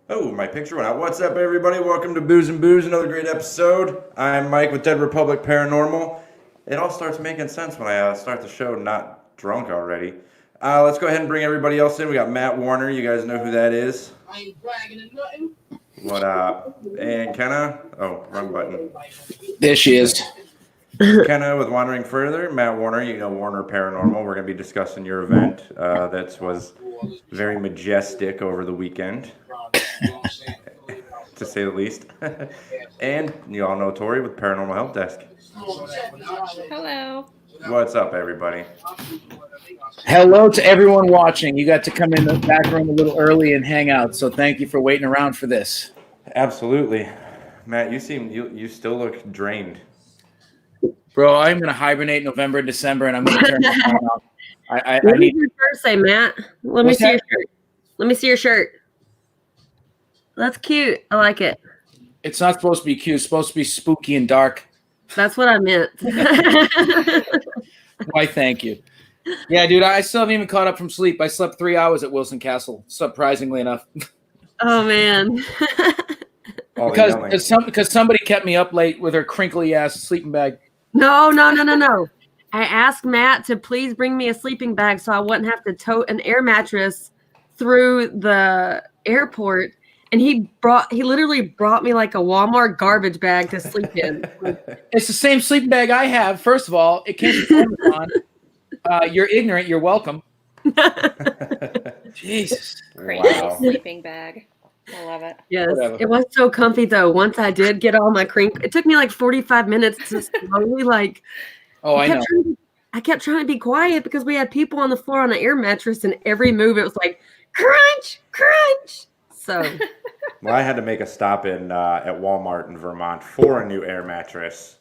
Oh, my picture went out. What's up, everybody? Welcome to Booze and Booze, another great episode. I'm Mike with Dead Republic Paranormal. It all starts making sense when I start the show not drunk already. Let's go ahead and bring everybody else in. We got Matt Warner. You guys know who that is. I ain't bragging or nothing. What up? And Kenna. Oh, wrong button. There she is. Kenna with Wandering Further. Matt Warner, you know Warner Paranormal. We're going to be discussing your event that was very majestic over the weekend, to say the least. And you all know Tori with Paranormal Help Desk. Hello. What's up, everybody? Hello to everyone watching. You got to come in the back room a little early and hang out, so thank you for waiting around for this. Absolutely. Matt, you still look drained. Bro, I'm going to hibernate November and December, and I'm going to turn my phone off. I What need did your shirt say, Matt? Let me What's see your that? shirt. Let me see your shirt. That's cute. I like it. It's not supposed to be cute. It's supposed to be spooky and dark. That's what I meant. Why, thank you. Yeah, dude, I still haven't even caught up from sleep. I slept 3 hours at Wilson Castle, surprisingly enough. Oh, man. All the yelling. Because somebody kept me up late with her crinkly-ass sleeping bag. No. I asked Matt to please bring me a sleeping bag so I wouldn't have to tote an air mattress through the airport. And he literally brought me like a Walmart garbage bag to sleep in. It's the same sleeping bag I have. First of all, it came from Amazon. You're ignorant. You're welcome. Jesus. Crazy Wow. sleeping bag. I love it. Yes, Whatever. it was so comfy though. Once I did get all my it took me like 45 minutes to slowly like. Oh, I know. I kept trying to be quiet because we had people on the floor on an air mattress, and every move it was like crunch, crunch. So. Well, I had to make a stop in at Walmart in Vermont for a new air mattress.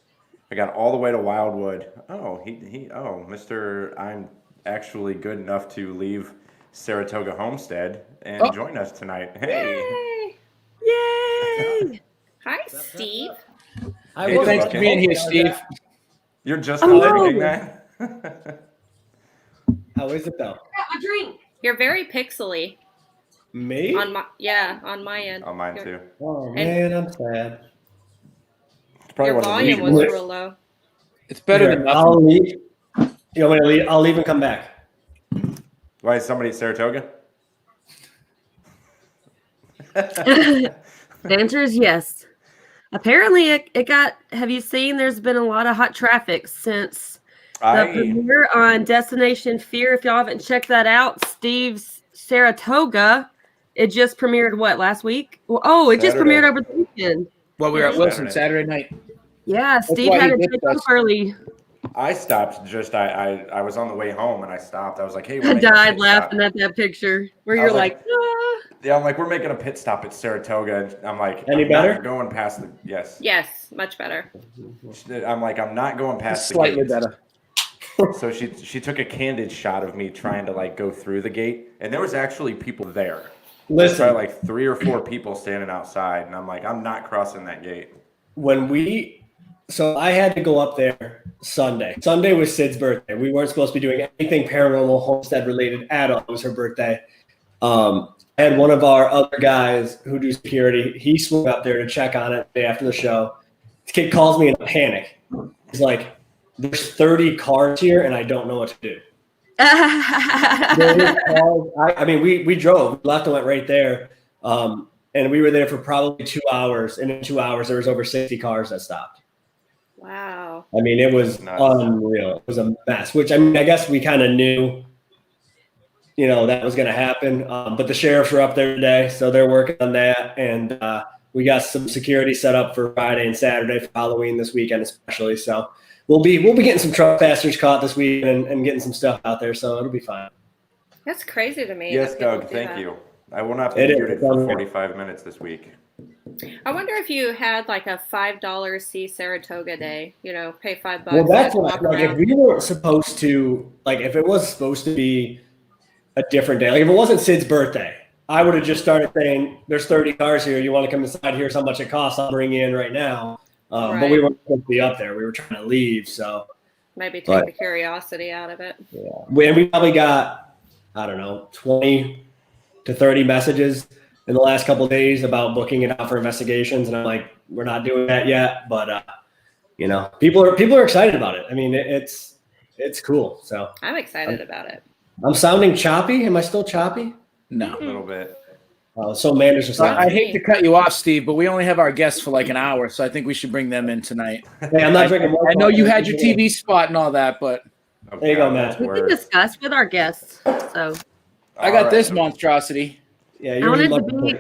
I got all the way to Wildwood. Oh, Mr. I'm actually good enough to leave Saratoga Homestead and join us tonight. Hey. Yay! Hi, Steve. Hey, Thanks for being here, Steve. You're just thinking that? How is it though? A drink. You're very pixely. Me? On my end. On mine too. Oh man, I'm sad. It's probably Your one of the volume was reasons. real low. It's better Here, than nothing. I'll leave. You want me to leave? I'll leave and come back. Why is somebody at Saratoga? The answer is yes. Apparently, it got. Have you seen? There's been a lot of hot traffic since the premiere on Destination Fear. If y'all haven't checked that out, Steve's Saratoga. It just premiered last week? It just Saturday. premiered over the weekend. Well, we were at Wilson Saturday night. Yeah, Steve why had he to missed take off us. early. I stopped I was on the way home and I stopped. I was like, hey, I died laughing at that picture where I you're was like, like, ah. Yeah, I'm like, we're making a pit stop at Saratoga. And I'm like, Any I'm better? not going past the yes. Yes, much better. I'm like, I'm not going past Slightly the gate. better. So she took a candid shot of me trying to like go through the gate, and there was actually people there. There's Listen, probably like 3 or 4 people standing outside, and I'm like, I'm not crossing that gate. so I had to go up there Sunday. Sunday was Sid's birthday. We weren't supposed to be doing anything paranormal homestead related at all. It was her birthday. I had one of our other guys who do security. He swung up there to check on it the day after the show. This kid calls me in a panic. He's like, "There's 30 cars here, and I don't know what to do." I mean, we drove, we left and went right there, and we were there for probably 2 hours. And in 2 hours, there was over 60 cars that stopped. Wow. I mean, it was Nuts. unreal. It was a mess. Which I mean, I guess we kind of knew, that was going to happen. But the sheriffs were up there today, so they're working on that, and we got some security set up for Friday and Saturday for Halloween this weekend, especially. So we'll be getting some trespassers caught this week and getting some stuff out there. So it'll be fine. That's crazy to me. Yes, that people Doug, do thank that. you. I will not be It is. muted for 45 minutes this week. I wonder if you had like a $5 see Saratoga day, pay $5. Well, that's and what, walk like, if around. we weren't supposed to, like, if it was supposed to be a different day, like, if it wasn't Sid's birthday, I would have just started saying, there's 30 cars here. You want to come inside? Here's how much it costs. I'll bring you in right now. But we weren't supposed to be up there. We were trying to leave. So, Maybe take But- the curiosity out of it. yeah. We probably got, I don't know, 20 to 30 messages in the last couple of days about booking it out for investigations, and I'm like, we're not doing that yet. But people are excited about it. I mean, it's cool. So I'm excited about it. I'm sounding choppy. Am I still choppy? No. A little bit. So Manders just I hate to cut you off, Steve, but we only have our guests for like an hour, so I think we should bring them in tonight. Hey, I'm not drinking more. I know you had your TV spot and all that, but There you go, Matt. We can discuss with our guests. So I got this monstrosity. Yeah, I you're wanted to lucky. be.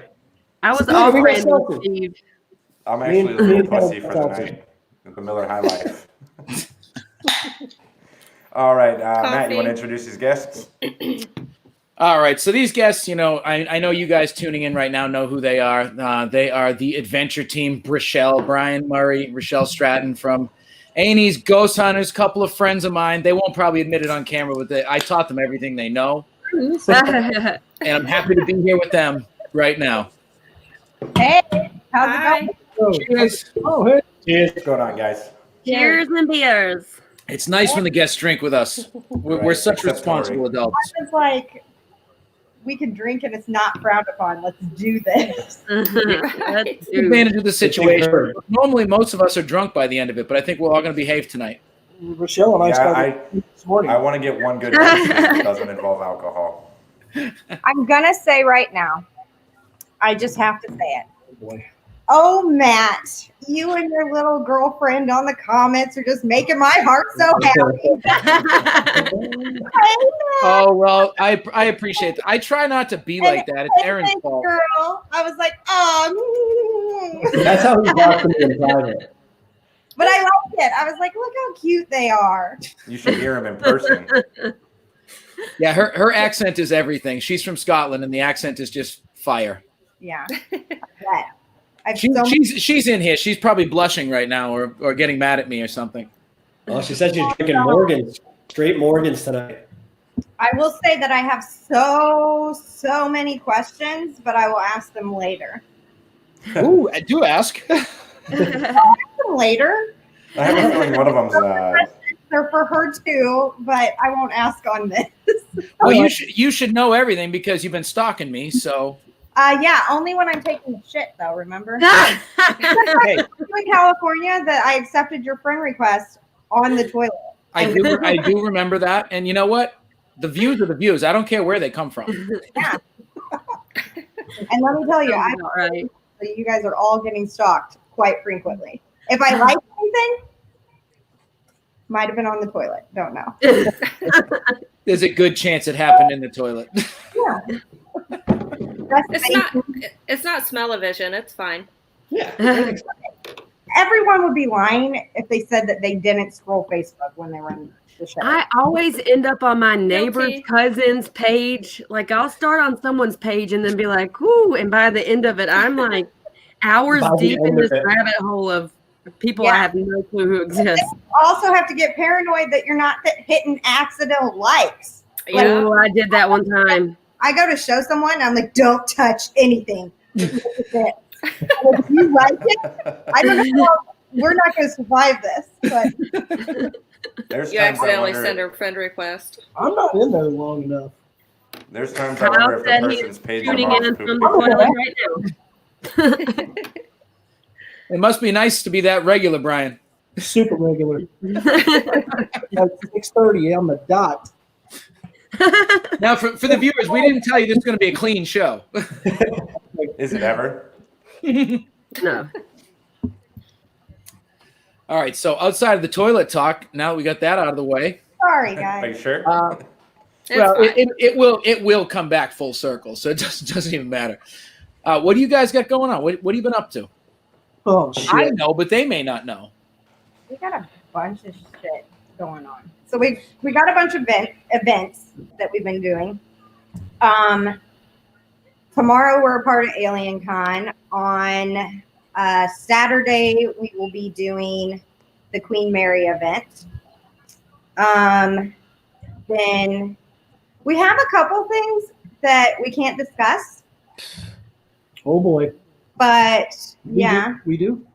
I was Steve, we offering got something. Steve. I'm Me actually and- the me little and pussy Paul for the got night. The Miller High Life. All right, Matt, you want to introduce these guests? All right, so these guests, I know you guys tuning in right now know who they are. They are the adventure team, Brian Murray, Richelle Stratton from A&E's Ghost Hunters, couple of friends of mine. They won't probably admit it on camera, but I taught them everything they know. And I'm happy to be here with them right now. Hey, how's Hi. it going? Cheers. Oh, hey. Cheers. What's going on, guys? Cheers and beers. It's nice when the guests drink with us. We're Right, such except responsible Tori. adults. I was like, we can drink and it's not frowned upon. Let's do this. Let's Take do. advantage of the situation. Sure. Normally, most of us are drunk by the end of it, but I think we're all going to behave tonight. Richelle and I Yeah, started this morning. I want to get one good reason that doesn't involve alcohol. I'm going to say right now, I just have to say it. Boy. Oh, Matt, you and your little girlfriend on the comments are just making my heart so happy. Oh, well, I appreciate that. I try not to be like that. It's Aaron's Thank you, fault. girl. I was like, oh. That's how he talks to me in private. But I liked it. I was like, look how cute they are. You should hear him in person. Yeah, her accent is everything. She's from Scotland, and the accent is just fire. Yeah. I've so She's in here. She's probably blushing right now or getting mad at me or something. Well, she said she's drinking Morgans, straight Morgans tonight. I will say that I have so many questions, but I will ask them later. Ooh, do ask. Later. I have a feeling one of them's They're for her too, but I won't ask on this. Well, you should know everything because you've been stalking me. So Yeah, only when I'm taking shit though. Remember? hey, In California, that I accepted your friend request on the toilet. I do remember that. And you know what? The views are the views. I don't care where they come from. Yeah. And let me tell you, Right. you guys are all getting stalked quite frequently. If I like anything, might have been on the toilet. Don't know. There's a good chance it happened in the toilet. Yeah. It's not smell-o-vision. It's fine. Everyone would be lying if they said that they didn't scroll Facebook when they were in the show. I always end up on my neighbor's Guilty. cousin's page. Like I'll start on someone's page and then be like, "Ooh!" And by the end of it, I'm like hours By the deep in end of this it. rabbit hole of people I Yeah. have no clue who exist. Also have to get paranoid that you're not hitting accidental likes. Yeah. Oh, I did that one time. I go to show someone, and I'm like, don't touch anything. If you like it, I don't know. We're not going to survive this, but There's You times I accidentally wonder- send a friend request. I'm not in there long enough. There's times I Kyle wonder if the said person's he's page tuning involves in poop. from the toilet right now. It must be nice to be that regular, Brian. Super regular. At 6:30 on the dot. Now, for the viewers, we didn't tell you this is going to be a clean show. Is it ever? No. All right, so outside of the toilet talk, now that we got that out of the way, sorry, Are you guys. sure? It's well, fine. it will come back full circle, so it doesn't even matter. What do you guys got going on? What have you been up to? Oh shit! I know, but they may not know. We got a bunch of shit going on. So we got a bunch of events that we've been doing. Tomorrow we're a part of Alien Con. On Saturday we will be doing the Queen Mary event. Then we have a couple things that we can't discuss, Oh boy. but We yeah. do? We do.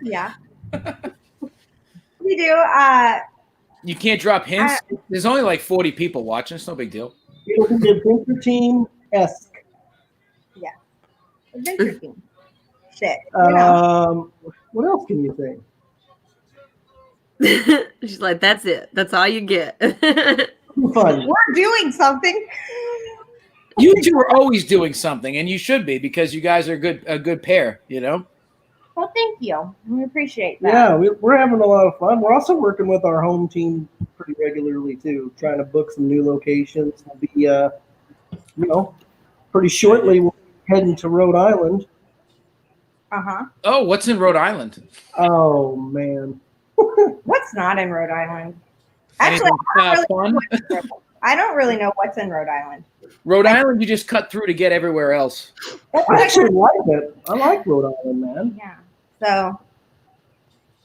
Yeah. We do. You can't drop hints. There's only like 40 people watching. It's no big deal. It'll be adventure team esque. Yes. Adventure team. Shit. You know. What else can you say? She's like, that's it. That's all you get. Fun. We're doing something. You two are always doing something, and you should be because you guys are a good pair. You know. Well, thank you. We appreciate that. Yeah, we're having a lot of fun. We're also working with our home team pretty regularly too, trying to book some new locations. We'll be, pretty shortly we'll be heading to Rhode Island. Oh, what's in Rhode Island? Oh man, What's not in Rhode Island? Actually, Anything I don't really know what's in Rhode Island. Rhode Island, you just cut through to get everywhere else. I actually like it. I like Rhode Island, man. Yeah. So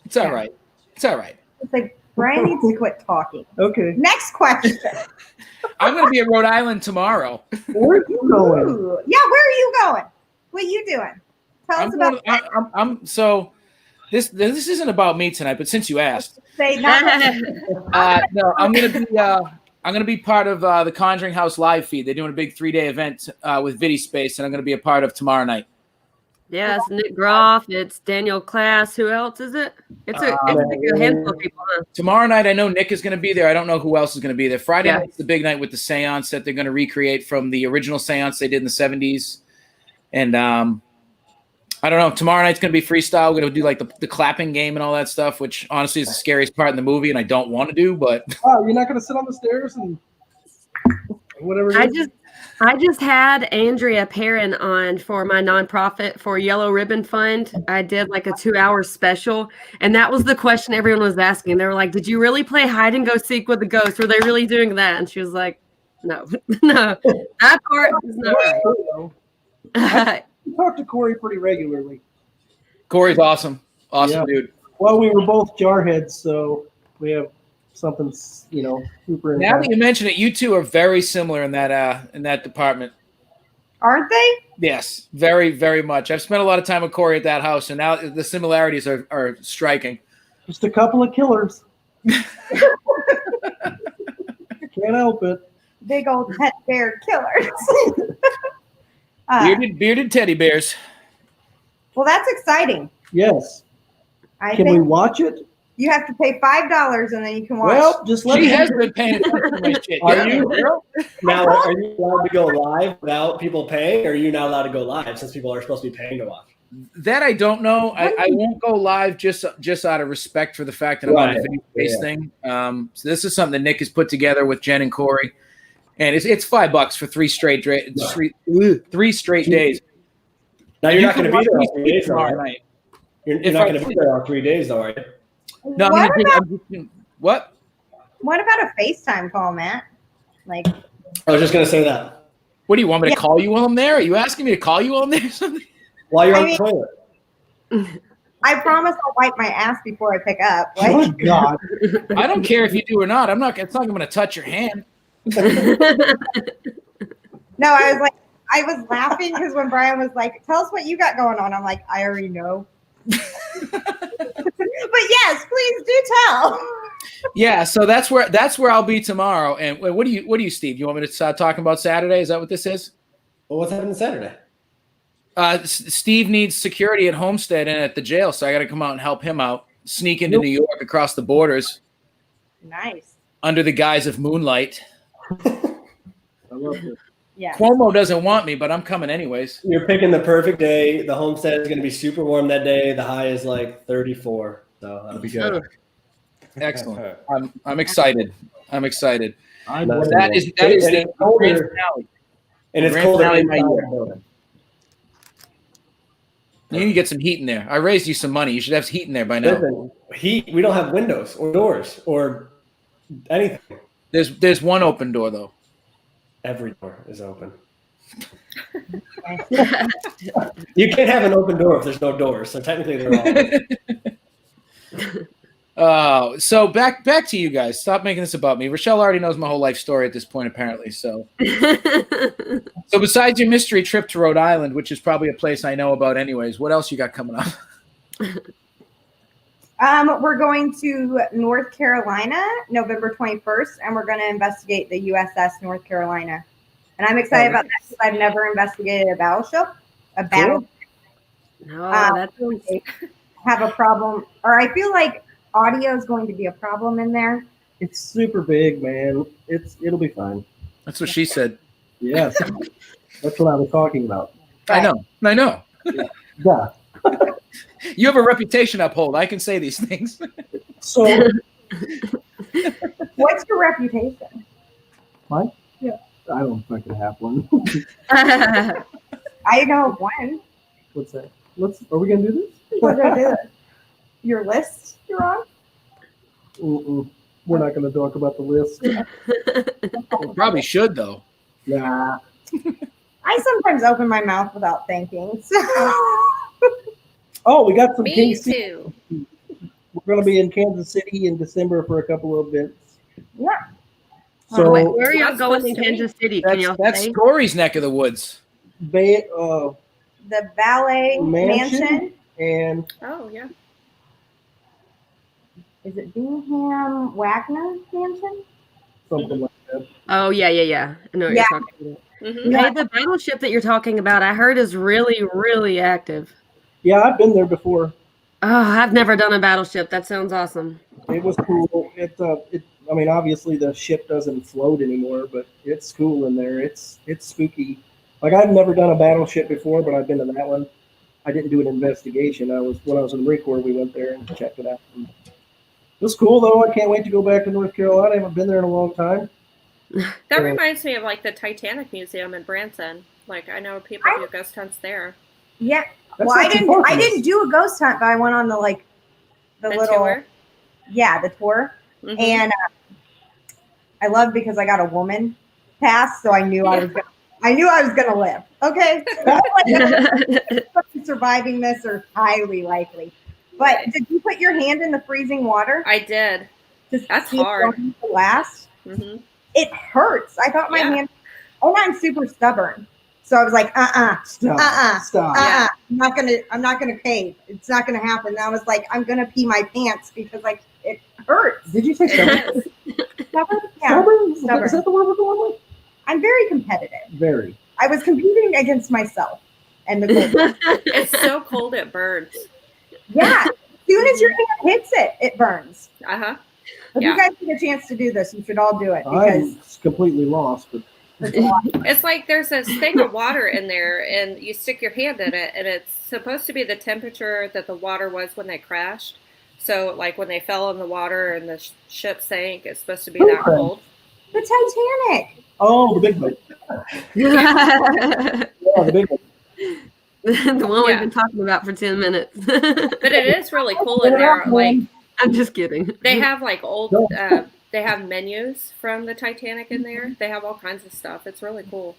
It's all right. It's all right. it's like Brian needs to quit talking. Okay, Next question. I'm going to be at Rhode Island tomorrow. where are you going? Ooh. Yeah, where are you going? What are you doing? Tell us about So this isn't about me tonight, but since you asked, say not no, I'm gonna be part of the Conjuring House live feed. They're doing a big 3-day event with VidiSpace, and I'm gonna be a part of tomorrow night. Yeah, it's Nick Groff. It's Daniel Class. Who else is it? It's a handful of people. Huh? Tomorrow night, I know Nick is gonna be there. I don't know who else is gonna be there. Friday Yeah. night's the big night with the seance that they're gonna recreate from the original seance they did in the 70s, and I don't know. Tomorrow night's going to be freestyle. We're going to do like the clapping game and all that stuff, which honestly is the scariest part in the movie, and I don't want to do. But Oh, you're not going to sit on the stairs and whatever. I just had Andrea Perrin on for my nonprofit for Yellow Ribbon Fund. I did like a 2-hour special, and that was the question everyone was asking. They were like, "Did you really play hide and go seek with the ghost? Were they really doing that?" And she was like, "No, no, that part is not right." I talk to Corey pretty regularly. Corey's awesome. Yeah. Dude. Well, we were both jarheads, so we have something, super. Now that you mention it, you two are very similar in that department. Aren't they? Yes, very, very much. I've spent a lot of time with Corey at that house, and now the similarities are striking. Just a couple of killers. Can't help it. Big old pet bear killers. Bearded teddy bears. Well, that's exciting. Yes. I Can we think watch it? you have to pay $5 and then you can watch. Well, just let She me. has been paying attention to my shit. Are Yeah, you- girl. Now, are you allowed to go live without people paying, or are you not allowed to go live since people are supposed to be paying to watch? That I don't know. I won't go live just out of respect for the fact that I'm on a Right. video based thing. So this is something that Nick has put together with Jen and Corey, and it's $5 for 3 straight three straight days. Now you're You not going can to be there watch all 3 me days, though, tomorrow right? night. You're If not I going to be there all 3 days, though, are you? No, I'm what? What about a FaceTime call, Matt? Like, I was just going to say that. What do you want me to call you while I'm there? Are you asking me to call you while I'm there or something? While you're I on mean- the toilet. I promise I'll wipe my ass before I pick up. Oh, Like, God. I don't care if you do or not. It's not going to touch your hand. no, I was laughing because when Brian was like, "Tell us what you got going on," I'm like, "I already know." But yes, please do tell. Yeah, so that's where I'll be tomorrow. And what do you, Steve? You want me to start talking about Saturday? Is that what this is? Well, what's happening Saturday? Steve needs security at Homestead and at the jail, so I got to come out and help him out. Sneak into New York across the borders Nice. under the guise of moonlight. I love it. Yeah. Cuomo doesn't want me, but I'm coming anyways. You're picking the perfect day. The Homestead is going to be super warm that day. The high is like 34, so that'll be good. Excellent. I'm excited. I'm excited. I Nice. That is And the it's colder. grand finale. And it's Grand colder finale in of my my year. You need to get some heat in there. I raised you some money. You should have heat in there by now. Listen, we don't have windows or doors or anything. There's one open door though. Every door is open. You can't have an open door if there's no doors. So technically they're all So back to you guys. Stop making this about me. Richelle already knows my whole life story at this point, apparently. So besides your mystery trip to Rhode Island, which is probably a place I know about anyways, what else you got coming up? We're going to North Carolina November 21st, and we're going to investigate the USS North Carolina. And I'm excited about that because I've never investigated a battleship. a battle. No, that sounds. Have a problem, or I feel like audio is going to be a problem in there. It's super big, man. It'll be fine. That's what she said. Yes, that's what I was talking about. I know. Yeah. You have a reputation to uphold. I can say these things. So, What's your reputation? mine? Yeah, I don't fucking have one. I know one. What's that? Are we gonna do this? What did I do? Your list you're on? Mm-mm. We're not gonna talk about the list. We probably should, though. Nah. I sometimes open my mouth without thinking. So. Oh, we got some Me KC. too. We're gonna be in Kansas City in December for a couple of events. Yeah. So Wait, where are y'all That's going in supposed to be- Kansas City? Can y'all That's say? Corey's neck of the woods. The Ballet Mansion. and Oh yeah. Is it Bingham Wagner Mansion? something like that. Oh yeah. I know what Yeah. you're talking about. Mm-hmm. Yeah. Hey, the battleship that you're talking about, I heard is really, really active. Yeah, I've been there before. Oh, I've never done a battleship. That sounds awesome. It was cool. I mean, obviously the ship doesn't float anymore, but it's cool in there. It's spooky. Like I've never done a battleship before, but I've been to that one. I didn't do an investigation. When I was in the Marine Corps, we went there and checked it out. And it was cool though. I can't wait to go back to North Carolina. I haven't been there in a long time. That reminds me of like the Titanic Museum in Branson. Like I know people do ghost hunts there. Yeah. That's Well, not too far I from us. didn't do a ghost hunt, but I went on the little tour. Yeah, the tour. Mhm. And I love because I got a woman pass, so I knew I was gonna live. Okay, surviving this are highly likely. But did you put your hand in the freezing water? I did. To That's see if hard. it will last. Mm-hmm. It hurts. I thought my Yeah. hand. And I'm super stubborn, so I was like, Stop. Yeah. I'm not gonna cave. It's not gonna happen. And I was like, I'm gonna pee my pants because like it hurts. Did you say It stubborn? is. Stubborn? Yeah. Stubborn? Stubborn. Is that the word we're going with? I'm very competitive. Very. I was competing against myself and the cold. It's so cold it burns. Yeah. As soon as your hand hits it, it burns. Uh-huh. If Yeah. you guys get a chance to do this, you should all do it I'm because completely lost, but it's a lot. It's like there's this thing of water in there and you stick your hand in it and it's supposed to be the temperature that the water was when they crashed. So like when they fell in the water and the ship sank, it's supposed to be that Okay. cold. The Titanic. oh, the big one. The Yeah, the big one. one we've Yeah. been talking about for 10 minutes. But it is really cool in there. Like I'm just kidding. they have like old they have menus from the Titanic in there. They have all kinds of stuff. It's really cool.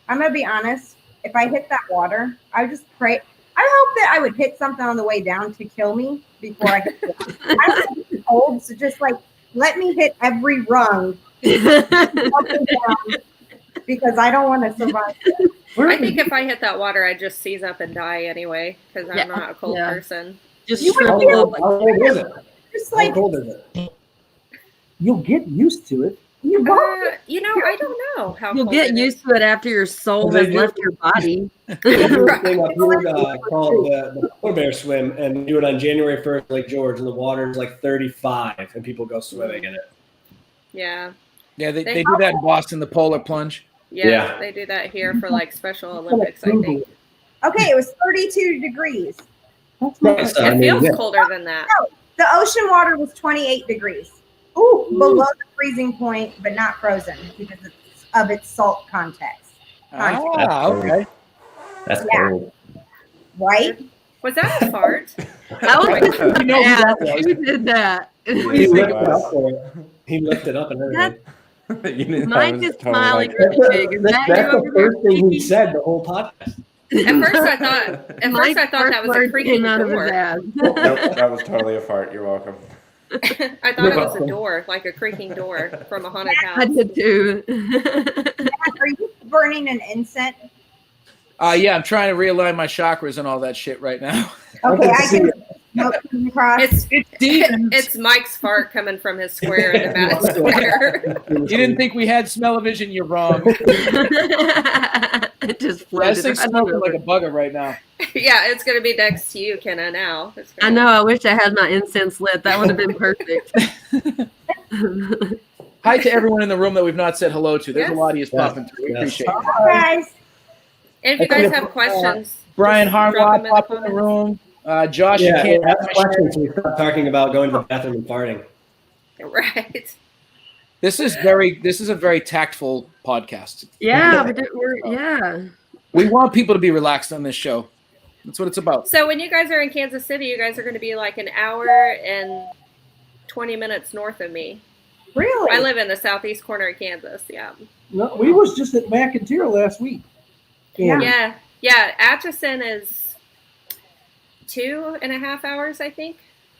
I'm gonna be honest. If I hit that water, I would just pray. I hope that I would hit something on the way down to kill me before I hit it. I'm old, so just like let me hit every rung up and down because I don't want to survive. I think if I hit that water, I'd just seize up and die anyway because I'm Yeah. not a cold Yeah. person. Just You would How shrivel cold, up. how cold is it? Just How like cold is it? You'll get used to it. you won't. You know, I don't know how You'll cold get it used is. to it after your soul They has do. left your body. They do a thing up here called the polar bear swim, and we do it on January 1st, Lake George, and the water's like 35, and people go swimming in it. Yeah. Yeah, they do that in Boston, the polar plunge. Yeah, Yeah. they do that here for like Special Olympics, I think. Okay, it was 32 degrees. That's Yes, I It mean, feels yeah. colder than that. The ocean water was 28 degrees. Ooh, below the freezing point, but not frozen because of its salt context. Ah, okay. That's Yeah. cold. Right? Was that a fart? I was just You know who yeah, that was. who did that? He Please lifted think up for it. He lifted up and everything. You didn't- Mike that was is totally smiling like- really big. Is that That's you the over there? first thing he said the whole podcast. At first I thought that was a Mike's creaking came out of his door. ass. Nope, that was totally a fart. You're welcome. I thought it was a door, like a creaking door from a haunted I house. did too. Are you burning an incense? Yeah, I'm trying to realign my chakras and all that shit right now. Okay, I see can it. smoke coming across. It's Demons. it's Mike's fart coming from his square in the Madison Square. You didn't think we had smell-o-vision? You're wrong. It just Yeah, floated. this thing's right smoking over. like a bugger right now. Yeah, it's going to be next to you, Kenna, now. I know. I wish I had my incense lit. That would have been perfect. Hi to everyone in the room that we've not said hello to. There's a Yes. lot of you Yes, popping through. We yes. appreciate it. Guys, And if you guys have questions, Brian just drop Harmlock them in the popped in the comments. room. Josh, you Yeah, can't that's a question. So we start talking about going to the bathroom and farting. Right. This is a very tactful podcast. Yeah, yeah. We want people to be relaxed on this show. That's what it's about. So when you guys are in Kansas City, you guys are going to be like an hour and 20 minutes north of me. really? I live in the southeast corner of Kansas. Yeah. No, we was just at McIntyre last week. Yeah. Yeah. Atchison is 2.5 hours, I think,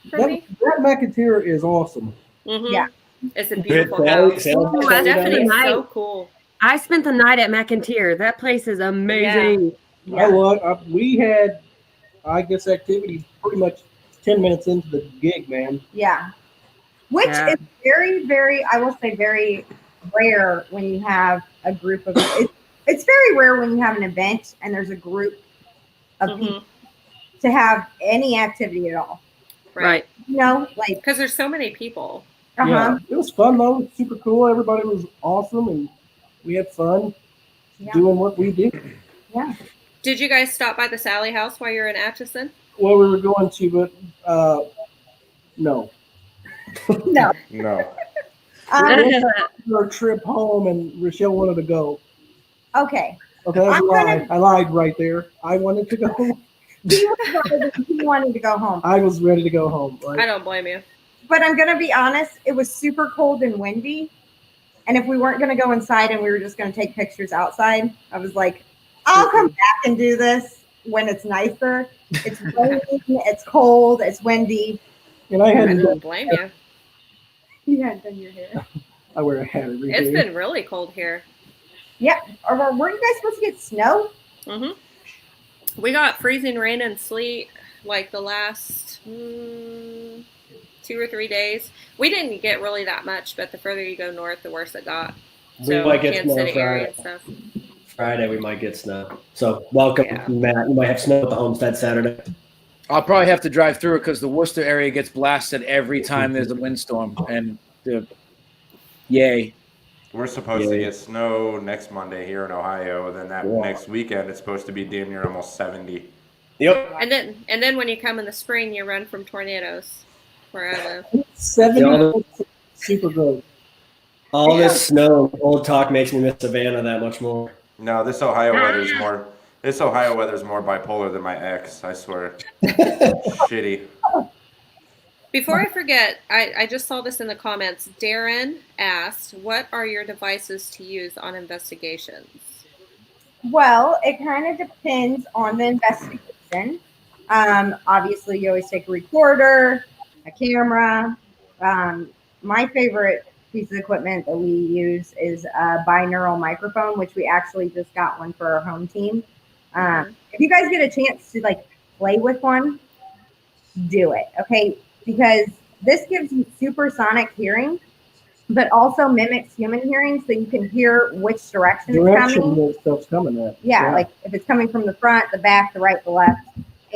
for That, me. that McIntyre is awesome. Mm-hmm. Yeah. It's a beautiful Sally- house. Sally- Ooh, I Stephanie is spent the so night. cool. I spent the night at McIntyre. That place is amazing. Yeah. We had, I guess, activity pretty much 10 minutes into the gig, man. Yeah. Which Yeah. is very, very, I will say, very rare when you have a group of. It's very rare when you have an event and there's a group of Mhm. people to have any activity at all. Right. You know, like, Because there's so many people. Yeah, it was fun though. It was super cool. Everybody was awesome, and we had fun Yeah. doing what we do. Did you guys stop by the Sally house while you're in Atchison? Well, we were going to, but no. No. No. Our trip home, and Rochelle wanted to go. Okay. Okay, that's a I'm lie. gonna- I lied right there. I wanted to go home. He wanted to go home. I was ready to go home. Like, I don't blame you. But I'm going to be honest, it was super cold and windy. And if we weren't going to go inside and we were just going to take pictures outside, I was like, I'll come back and do this when it's nicer. It's raining, it's cold, it's windy. and I I hadn't don't done. blame you. You hadn't done your hair. I wear a hat every It's day. been really cold here. Or weren't you guys supposed to get snow? hmm We got freezing rain and sleet like the last 2 or 3 days. We didn't get really that much, but the further you go north, the worse it got. We might get Kansas snow City area Friday. and stuff. Friday we might get snow. So welcome, Yeah. Matt. You might have snow at the Homestead Saturday. I'll probably have to drive through it because the Worcester area gets blasted every time there's a windstorm. And yay. We're supposed to Yeah. get snow next Monday here in Ohio. Then that Wow. next weekend, it's supposed to be damn near almost 70. Yep. And then when you come in the spring, you run from tornadoes where I live. 70 super good. All this snow, old talk makes me miss Savannah that much more. No, this Ohio weather's more. This Ohio weather's more bipolar than my ex. I swear. Shitty. Before I forget, I just saw this in the comments. Darren asked, what are your devices to use on investigations? Well, it kind of depends on the investigation. Obviously, you always take a recorder, a camera. My favorite piece of equipment that we use is a binaural microphone, which we actually just got one for our home team. If you guys get a chance to like play with one, do it, okay? Because this gives you supersonic hearing, but also mimics human hearing, so you can hear which direction it's coming. That stuff's coming at. Yeah, like if it's coming from the front, the back, the right, the left.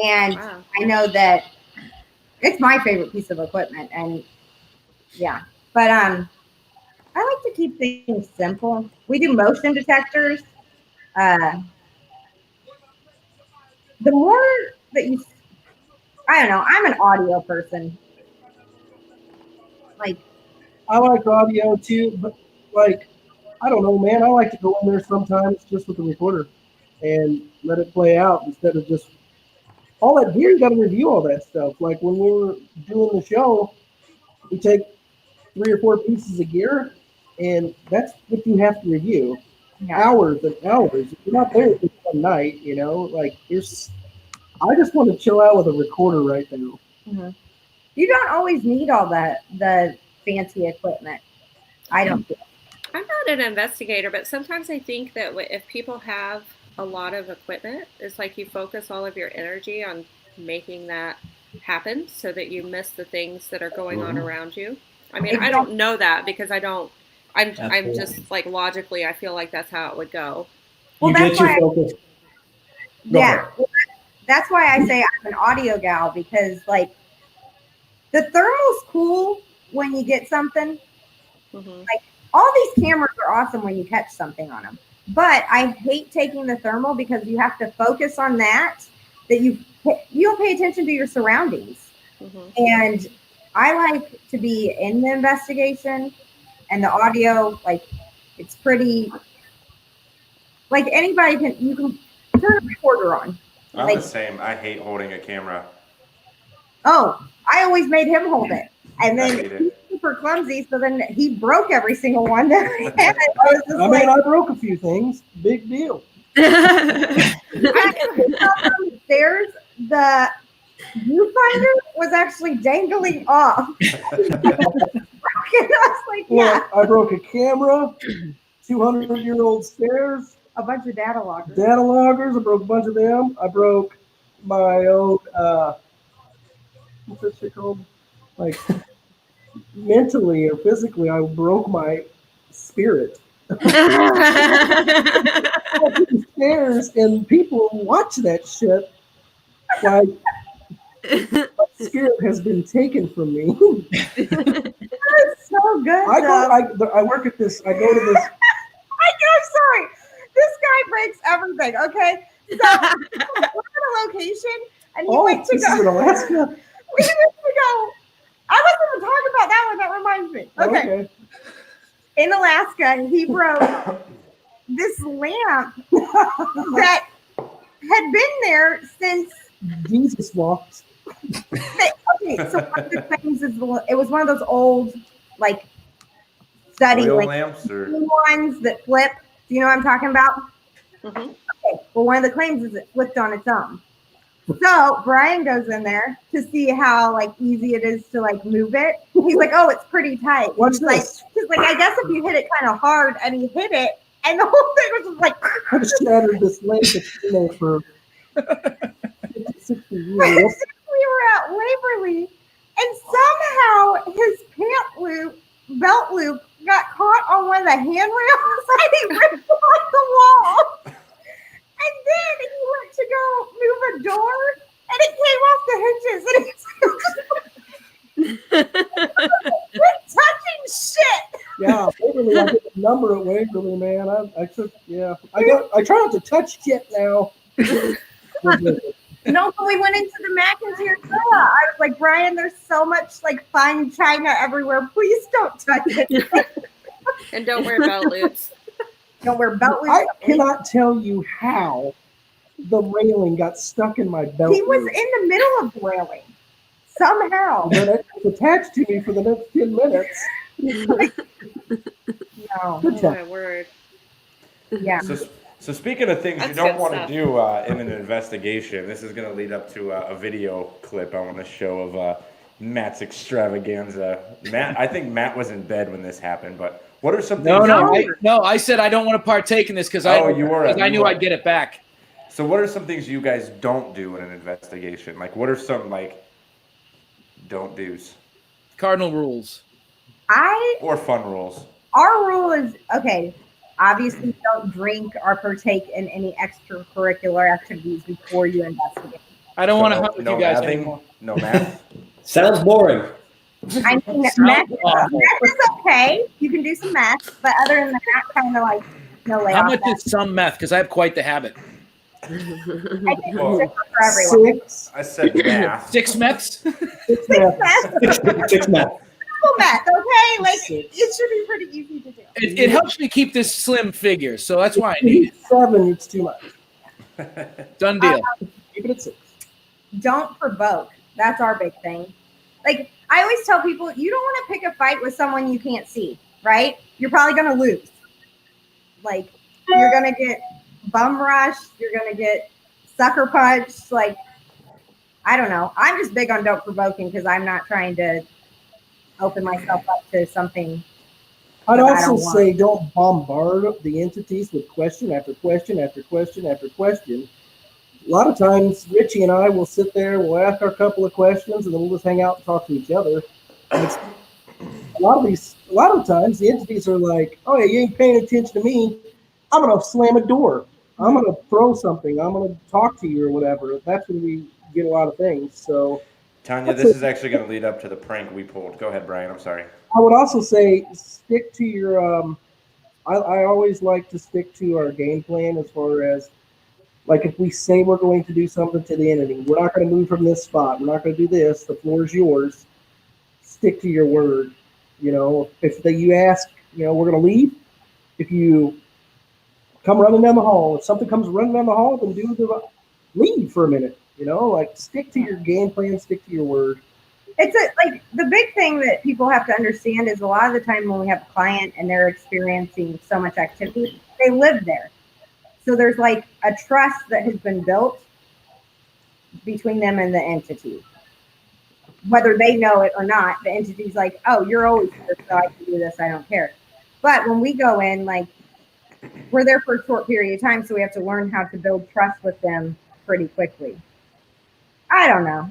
And Wow. I know that it's my favorite piece of equipment, and yeah. But I like to keep things simple. We do motion detectors. The more that you, I don't know, I'm an audio person. Like, I like audio too, but like, I don't know, man. I like to go in there sometimes just with the recorder and let it play out instead of just all that gear. You got to review all that stuff. Like when we were doing the show, we take 3 or 4 pieces of gear, and that's what you have to review. Hours and hours. You're not there just one night, you know. Like I just want to chill out with a recorder right now. mhm. You don't always need all the fancy equipment. I don't. I'm not an investigator, but sometimes I think that if people have a lot of equipment, it's like you focus all of your energy on making that happen so that you miss the things that are going on around you. I mean, I don't know that because I'm Absolutely. just like logically, I feel like that's how it would go. Well, you that's get your why focus. Go yeah. for it. Well, that's why I say I'm an audio gal, because like the thermal's cool when you get something. Mhm. Like all these cameras are awesome when you catch something on them. But I hate taking the thermal because you have to focus on that you don't pay attention to your surroundings. Mhm. And I like to be in the investigation, and the audio, like, it's pretty, like anybody you can turn a recorder on. I'm Like, the same. I hate holding a camera. oh, I always made him hold it. And I then hate he's it. super clumsy, so then he broke every single one that I had. I was just I like, mean, I broke a few things. Big deal. I fell down the stairs. The viewfinder was actually dangling off. I was like, yeah, Well, I broke a camera, 200-year-old stairs, a bunch of data loggers. data loggers. I broke a bunch of them. I broke my old, what's that shit called? Like, mentally or physically, I broke my spirit. I went to the stairs, and people watch that shit like my spirit has been taken from me. It's so good. I work at this. I go to this. I'm sorry. This guy breaks everything. Okay, so we're at a location, and he went to This is in go. Alaska. We went to go. I wasn't even talking about that one. That reminds me. Okay. In Alaska, he broke this lamp that had been there since Jesus walked. Okay, so one of the things is it was one of those old, like, study Oil like lamps or ones that flip. Do you know what I'm talking about? Mhm. Okay. Well, one of the claims is it flipped on its own. So Brian goes in there to see how like easy it is to like move it. He's like, "Oh, it's pretty tight." What's He's this? like, "I guess if you hit it kind of hard," and he hit it, and the whole thing was just like. I've shattered this lamp that's been there for 50, 60 years. We were at Waverly, and somehow his belt loop got caught on one of the handrails, and he ripped it off the wall. And then he went to go move a door, and it came off the hinges, and we're touching shit. Yeah, Waverly. I get the number at Waverly, man. I took. Yeah, I try not to touch shit now. No, but we went into the Mac Interior. I was like, Brian, there's so much like fine china everywhere. Please don't touch it. And don't wear belt loops. Don't wear belt loops. I cannot tell you how the railing got stuck in my belt. He was in the middle of the railing somehow. But it was attached to me for the next 10 minutes. No. Good Oh time. my word. Yeah. So speaking of things you That's don't good want to stuff. do in an investigation, this is going to lead up to a video clip I want to show of Matt's extravaganza. I think Matt was in bed when this happened, but what are some things? I said I don't want to partake in this because I knew I'd get it back. So what are some things you guys don't do in an investigation? Like, what are some like don't do's Cardinal rules. or fun rules? Our rule is okay. Obviously, don't drink or partake in any extracurricular activities before you investigate. I don't want to hunt with you guys mathing, anymore. No math. Sounds boring. I mean, math is okay. You can do some math, but other than that, kind of like no way How off much that. is some meth? Because I have quite the habit. I think Well, it's different for everyone. 6. I said math. 6 meths? 6 math. 6 math. Simple math, okay? Like 6. it should be pretty easy to do. It helps me keep this slim figure, so that's why I need it. 7, it's too much. Done deal. Keep it at 6. Don't provoke. That's our big thing. Like I always tell people, you don't want to pick a fight with someone you can't see, right? You're probably gonna lose. Like you're gonna get bum rushed, you're gonna get sucker punched. Like I don't know. I'm just big on don't provoking because I'm not trying to open myself up to something. I'd that I also don't want. say don't bombard the entities with question after question after question after question. A lot of times, Richie and I will sit there, we'll ask our couple of questions, and then we'll just hang out and talk to each other. And it's, a lot of times, the entities are like, "Oh yeah, you ain't paying attention to me. I'm gonna slam a door." I'm gonna throw something. I'm gonna talk to you or whatever. That's when we get a lot of things. So Tanya, this is actually going to lead up to the prank we pulled. Go ahead, Brian. I'm sorry. I would also say stick to your. I always like to stick to our game plan as far as like if we say we're going to do something to the entity, we're not going to move from this spot. We're not going to do this. The floor is yours. Stick to your word. You know, if you ask, you know, we're going to leave. If you come running down the hall, if something comes running down the hall, then leave for a minute. You know, like stick to your game plan, stick to your word. It's like the big thing that people have to understand is a lot of the time when we have a client and they're experiencing so much activity, they live there. So there's like a trust that has been built between them and the entity. Whether they know it or not, the entity's like, oh, you're always here, so I can do this, I don't care. But when we go in, like, we're there for a short period of time, so we have to learn how to build trust with them pretty quickly. I don't know.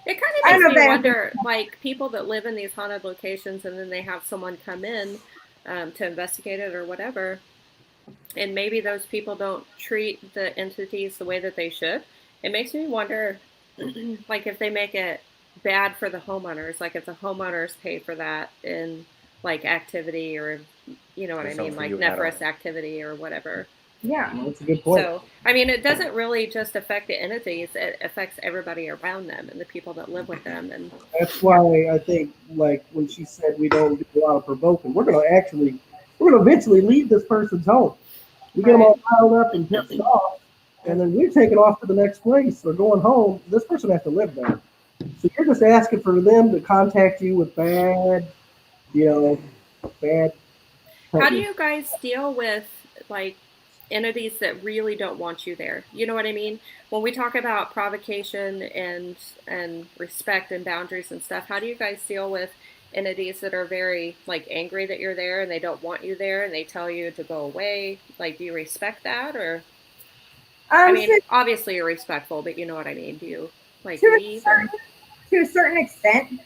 It kind of makes me wonder, like, people that live in these haunted locations and then they have someone come in to investigate it or whatever, and maybe those people don't treat the entities the way that they should. It makes me wonder, like, if they make it bad for the homeowners, like if the homeowners pay for that in, like, activity or, you know what I mean, like nefarious activity or whatever. Yeah, well, that's a good point. So, I mean, it doesn't really just affect the entities; it affects everybody around them and the people that live with them. And that's why I think, like when she said we don't do a lot of provoking, we're gonna eventually leave this person's home. We get them all piled up and pissed off, and then we're taking off to the next place or going home. This person has to live there, so you're just asking for them to contact you with bad. How do you guys deal with, like, entities that really don't want you there? You know what I mean? When we talk about provocation and respect and boundaries and stuff, how do you guys deal with entities that are very, like, angry that you're there and they don't want you there and they tell you to go away? Like, do you respect that? Or I mean, obviously you're respectful, but you know what I mean? Do you, like, leave? To a certain extent.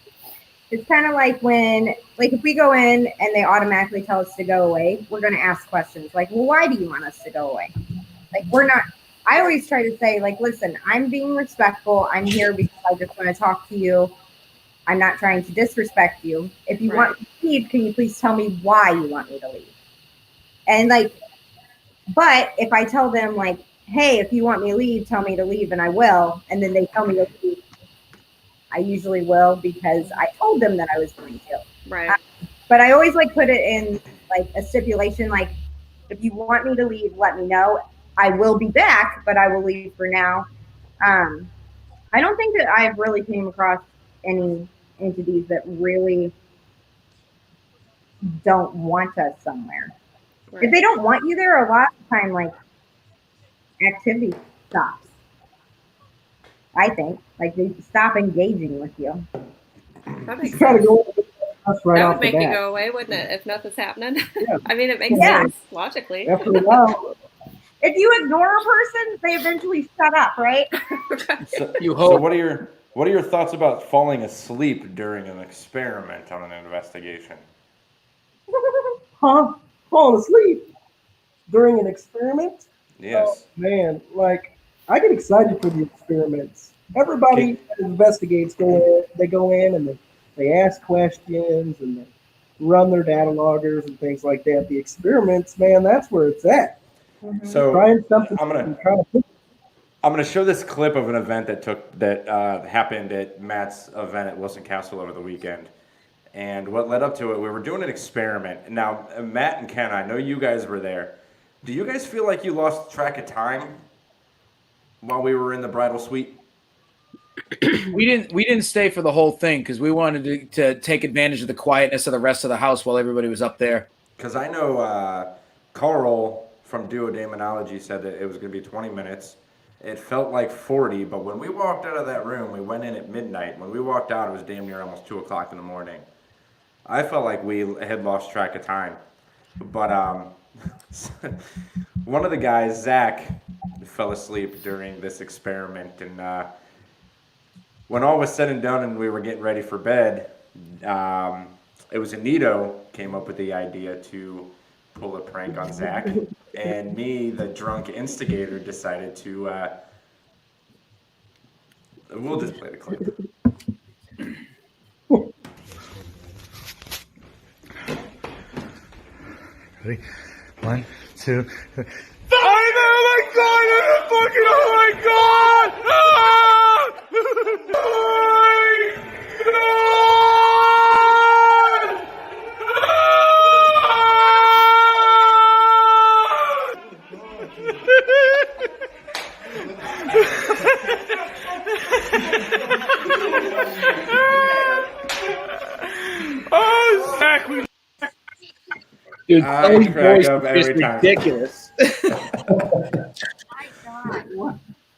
It's kind of like when, like, if we go in and they automatically tell us to go away, we're going to ask questions like, well, why do you want us to go away? Like, I always try to say, like, listen, I'm being respectful. I'm here because I just want to talk to you. I'm not trying to disrespect you. If you want me to leave, can you please tell me why you want me to leave? And, like, but if I tell them, like, hey, if you want me to leave, tell me to leave and I will. And then they tell me to leave. I usually will because I told them that I was going to. Right. But I always, like, put it in, like, a stipulation, like, if you want me to leave, let me know. I will be back, but I will leave for now. I don't think that I've really came across any entities that really don't want us somewhere. Right. If they don't want you there, a lot of the time, like, activity stops. I think, like, they stop engaging with you. That makes sense. That would make you go away, wouldn't it? If nothing's happening. Yeah. I mean, it makes sense logically. After a while, if you ignore a person, they eventually shut up, right? You hope. So what are your thoughts about falling asleep during an experiment on an investigation? Huh? Falling asleep during an experiment? Yes. Oh, man, like, I get excited for the experiments. Everybody that investigates they go in and they ask questions and they run their data loggers and things like that. The experiments, man, that's where it's at. Mm-hmm. So I'm gonna show this clip of an event that happened at Matt's event at Wilson Castle over the weekend. And what led up to it, we were doing an experiment. Now, Matt and Ken, I know you guys were there. Do you guys feel like you lost track of time while we were in the bridal suite? We didn't stay for the whole thing because we wanted to take advantage of the quietness of the rest of the house while everybody was up there. Because I know Carl from Duodemonology said that it was going to be 20 minutes. It felt like 40, but when we walked out of that room, we went in at midnight. When we walked out, it was damn near almost 2 o'clock in the morning. I felt like we had lost track of time. But one of the guys, Zach, fell asleep during this experiment, and when all was said and done and we were getting ready for bed, it was Anito came up with the idea to pull a prank on Zach, and me, the drunk instigator, decided to. We'll just play the clip. Ready? 1, 2, 3. Oh my god! Oh my god! Ah! Oh, Zach, we Dude, I those crack boys up are every just time. ridiculous.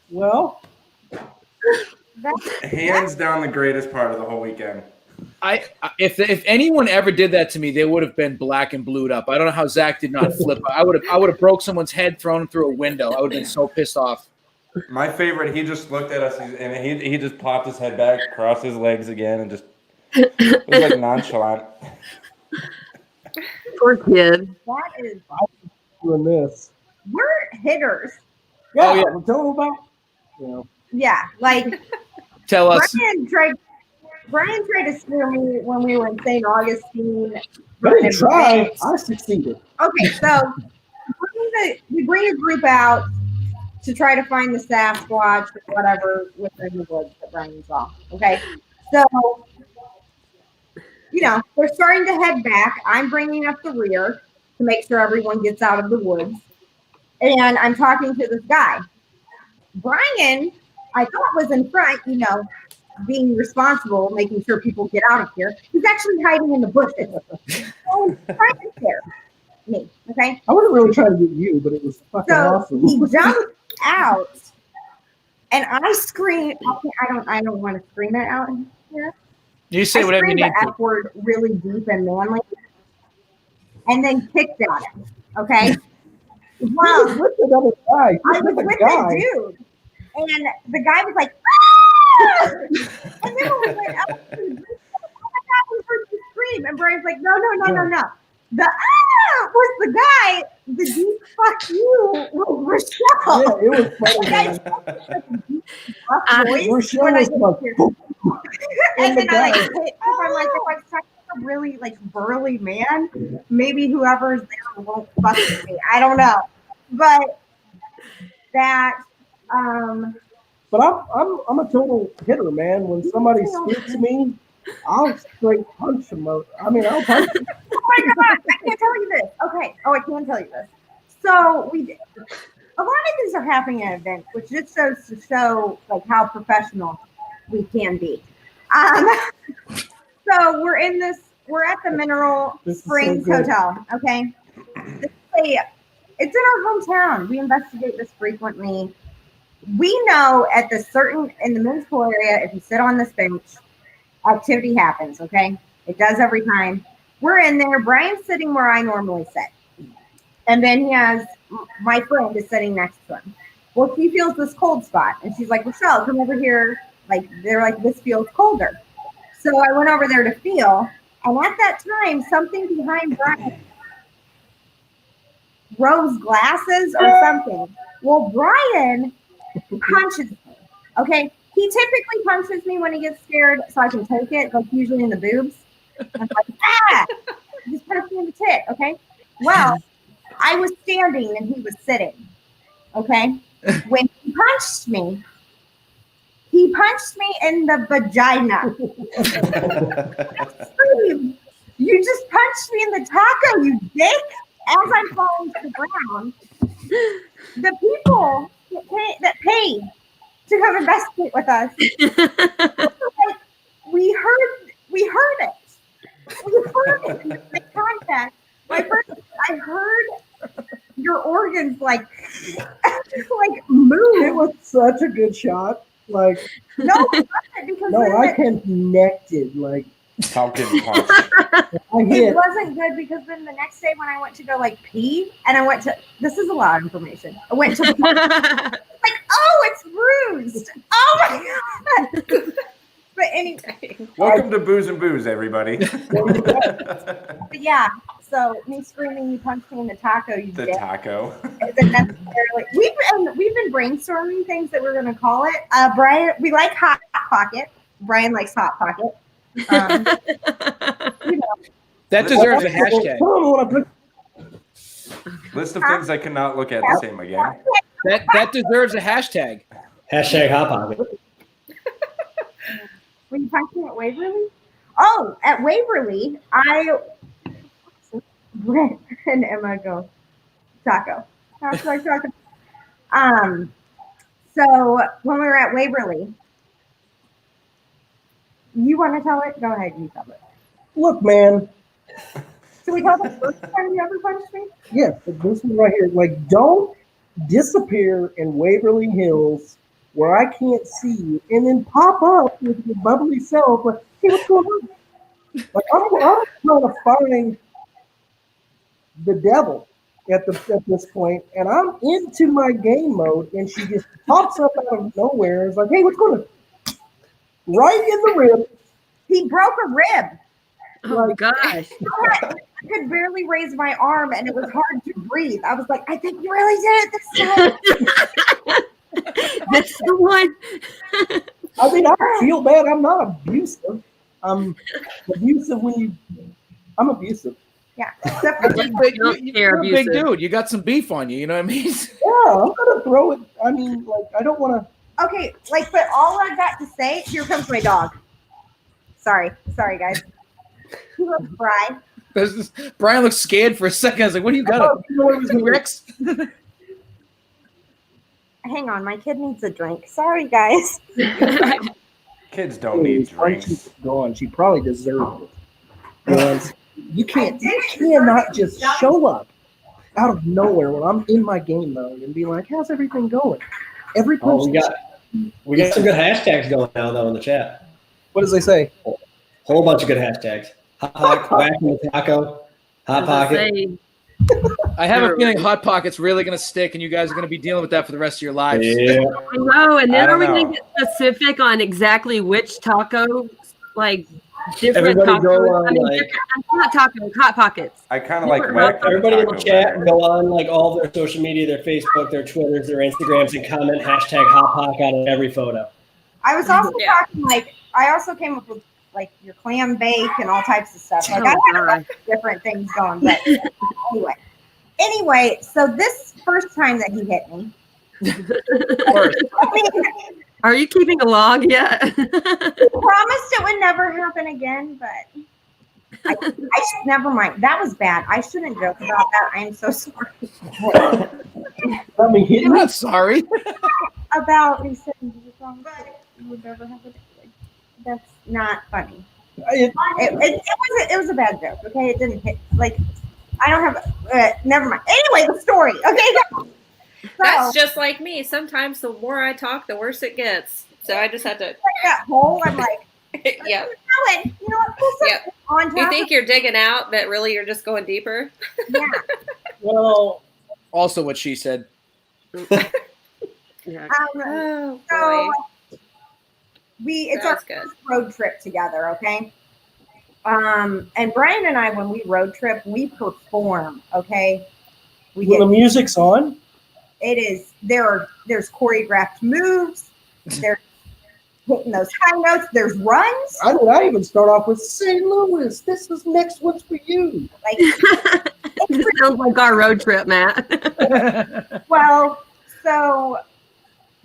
Well, Hands down, the greatest part of the whole weekend. If anyone ever did that to me, they would have been black and blued up. I don't know how Zach did not flip. I would have broke someone's head, thrown him through a window. I would have been so pissed off. My favorite, he just looked at us and he just popped his head back, crossed his legs again, and just it was like nonchalant. Poor kid. That is, doing this. we're hitters. Yeah, Oh, yeah. well, tell them about. You know, Yeah, like Tell us. Brian tried to scare me when we were in St. Augustine. I didn't try. I succeeded. Okay, so we bring a group out to try to find the Sasquatch or whatever within the woods that Brian saw. Okay, so we're starting to head back. I'm bringing up the rear to make sure everyone gets out of the woods, and I'm talking to this guy. Brian, I thought was in front, being responsible, making sure people get out of here. He's actually hiding in the bushes. So he's trying to scare me. Okay. I wasn't really trying to get you, but it was fucking So awesome. he jumped out, and I screamed. I don't want to scream it out here. You say whatever you screamed need the to. F word really deep and manly, and then kicked at him. Okay. He was Wow. with another guy. I was with with a guy. the dude, and the guy was like, "Ah!" And then when we went up to the group, oh my God, we heard you scream. And Brian's like, no. The was the guy. The deep fuck you was Rochelle. Yeah, it was funny. Man. Rochelle was like, And then the I guy. hit, if I'm talking to a really burly man, maybe whoever's there won't fuck with me. I don't know. But that But I'm a total hitter, man. When somebody spooks me, I'll straight punch them. I'll punch them. oh my God, I can't tell you this. Okay. Oh, I can tell you this. So a lot of things are happening at events, which just shows to show how professional we can be. So we're at the Mineral This is so Springs good. Hotel. Okay. It's in our hometown. We investigate this frequently. We know in the municipal area, if you sit on this bench, activity happens. Okay. It does every time. We're in there. Brian's sitting where I normally sit. And then he has my friend is sitting next to him. Well, he feels this cold spot. And she's like, Rochelle, come over here. They're like, this feels colder. So I went over there to feel. And at that time, something behind Brian, rose glasses or something. Well, Brian punches me. Okay. He typically punches me when he gets scared so I can take it, usually in the boobs. I'm like, ah! He just punched me in the tit. Okay. Well, I was standing and he was sitting. Okay. When he punched me in the vagina. Scream. You just punched me in the taco, you dick. As I'm falling to the ground, the people that paid to come investigate with us, we heard it. We heard it in the contact. I heard your organs move. It was such a good shot. No, it wasn't because I connected. Falcon punch. I it hit. wasn't good because then the next day when I went to go pee, and this is a lot of information. I went to oh, it's bruised. Oh my God. But Anyway, Welcome to Booze and Booze, everybody. but yeah. So me screaming, you punched me in the taco. You The did. taco. Isn't necessarily. We've been brainstorming things that we're going to call it. Brian, we like Hot Pocket. Brian likes Hot Pocket. You know, That deserves a hashtag. List of things I cannot look at the same again. That deserves a hashtag. Hashtag Hot Pocket. were you punching at Waverly? Oh, at Waverly, Brent and Emma go taco. Hashtag taco. So when we were at Waverly, you want to tell it? Go ahead, you tell it. Look, man. So we tell the first time you ever punched me? Yes, this one right here. Like, don't disappear in Waverly Hills where I can't see you, and then pop up with your bubbly self. Like, hey, what's going on? Like, I'm trying to find the devil at this point, and I'm into my game mode, and she just pops up out of nowhere. It's like, hey, what's going on? Right in the rib. He broke a rib. Oh gosh. I could barely raise my arm, and it was hard to breathe. I was like, I think you really did it this time. That's the one. I mean, I feel bad. I'm not abusive. I'm abusive I'm abusive. Yeah. You're a big dude. You got some beef on you. You know what I mean? Yeah, I'm gonna throw it. I mean, like, I don't want to. Okay, like, but all I got to say, here comes my dog. Sorry, guys. He looks Bri. Brian looks scared for a second. I was like, what do you got? Rex? Hang on, my kid needs a drink. Sorry, guys. Kids don't need drinks. She's gone. She probably deserved it. And you cannot just show up out of nowhere when I'm in my game mode and be like, how's everything going? Every person. We got some good hashtags going now though in the chat. What does they say? Whole bunch of good hashtags. Hot Pocket, whacking the taco, Hot Pocket. I have a feeling Hot Pocket's really going to stick, and you guys are going to be dealing with that for the rest of your lives. Yeah. I know, and then are we don't going to get specific on exactly which taco, like different Everybody go tacos? on, I mean, like- not tacos, Hot Pockets. I kind of like Different whack the Everybody in the taco chat better. go on like all their social media, their Facebook, their Twitters, their Instagrams, and comment hashtag Hot Pocket on every photo. I was also talking, like, I also came up with, like, your clam bake and all types of stuff. Like, I had a bunch of different things going, but anyway, so this first time that he hit me. Are you keeping a log yet? I promised it would never happen again, but I never mind. That was bad. I shouldn't joke about that. I'm so sorry. I mean, You're not sorry. About me saying it was wrong, but it would never happen again. That's not funny. It was a bad joke. Okay, it didn't hit. Like, I don't have. Never mind. Anyway, the story. Okay. That's just like me. Sometimes the more I talk, the worse it gets. So I just had to. That hole. I'm like, yeah. You know what? Yep. On top You think you're digging out, but really you're just going deeper. Yeah. well, Also, what she said. Yeah. Oh So boy. it's That's our good. first road trip together, okay? And Brian and I, when we road trip, we perform, okay? when the music's on, There's choreographed moves, there's hitting those high notes, there's runs. I even start off with St. Louis. This is next one's for you. Like, This sounds like our road trip, Matt. well, so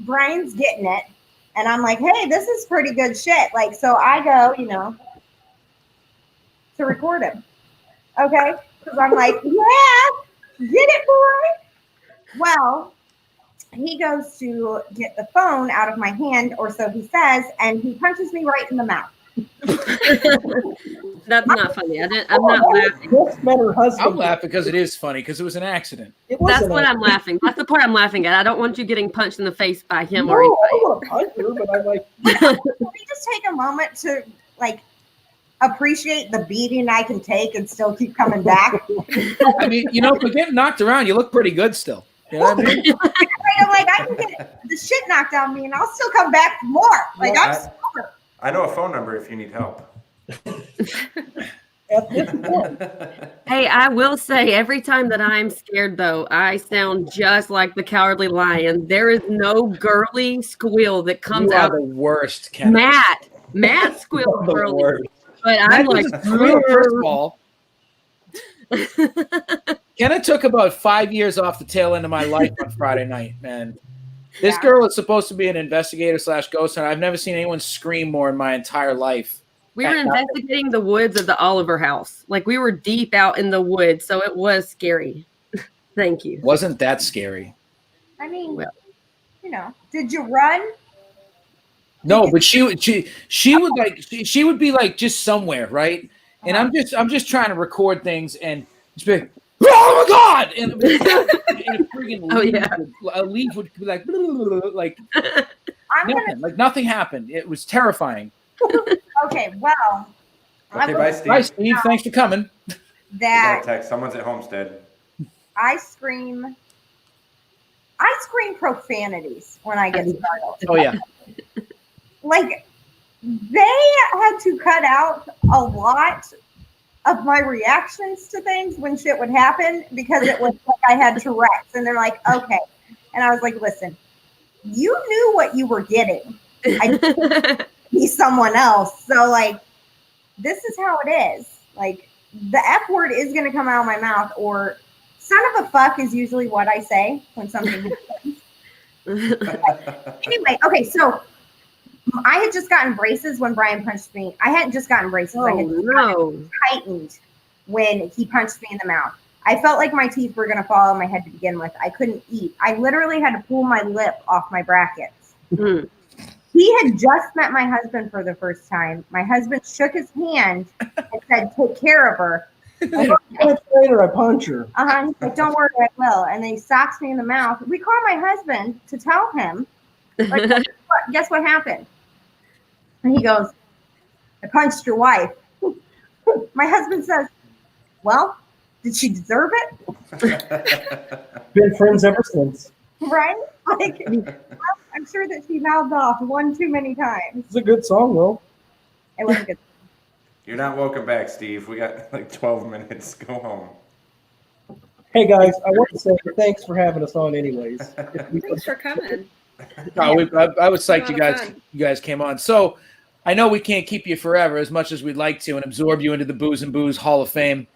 Brian's getting it, and I'm like, hey, this is pretty good shit. Like, so I go, to record him. Okay? Because I'm like, yeah, get it, boy. Well, he goes to get the phone out of my hand, or so he says, and he punches me right in the mouth. That's not funny. I'm not laughing. Just met her husband. I'm laughing because it is funny because it was an accident. It That's wasn't what a- I'm laughing. That's the part I'm laughing at. I don't want you getting punched in the face by him No, or I anybody. don't want to punch her, but I'm like, Can we just take a moment to, like, appreciate the beating I can take and still keep coming back? I mean, for getting knocked around, you look pretty good still. You know what I mean? I'm like, I can get the shit knocked out of me and I'll still come back for more. Like, Well, I'm stronger. I know a phone number if you need help. At this point, Hey, I will say every time that I'm scared, though, I sound just like the Cowardly Lion. There is no girly squeal that comes You are out. the worst, Ken. Matt squeals The girly, word. but I'm like, First of all, Kenna took about 5 years off the tail end of my life on Friday night, man. This girl is supposed to be an investigator / ghost hunter. I've never seen anyone scream more in my entire life. we were investigating the woods of the Oliver house. Like we were deep out in the woods, so it was scary. Thank you. Wasn't that scary? I mean, Well. you know, did you run? No, but she would be like just somewhere, right? And I'm just trying to record things and just be like, oh my god! And a friggin' a leaf would be like nothing happened. It was terrifying. Okay, well, Okay, bye, Steve. Bye, Steve. Thanks for coming. You that got a text. Someone's at Homestead. I scream profanities when I get startled. Oh yeah. Like they had to cut out a lot of my reactions to things when shit would happen because it was like I had Tourette's, and they're like, okay. And I was like, listen, you knew what you were getting. I didn't be someone else. So like, this is how it is. Like the F word is going to come out of my mouth, or son of a fuck is usually what I say when something happens. Anyway, okay, so I had just gotten braces when Brian punched me. I hadn't just gotten braces. I had gotten tightened when he punched me in the mouth. I felt like my teeth were going to fall on my head to begin with. I couldn't eat. I literally had to pull my lip off my brackets. Mm. He had just met my husband for the first time. My husband shook his hand and said, take care of her. minutes later, I punch her. He's like, don't worry, I will. And then he socks me in the mouth. We call my husband to tell him, like, guess what happened? And he goes, I punched your wife. My husband says, well, did she deserve it? Been friends ever since. Right? Like, I'm sure that she mouthed off one too many times. It's a good song, though. It was a good. You're not welcome back, Steve. We got like 12 minutes. Go home. Hey, guys, I want to say thanks for having us on anyways. Thanks for coming. I was psyched you guys came on. So I know we can't keep you forever as much as we'd like to and absorb you into the Booze and Booze Hall of Fame.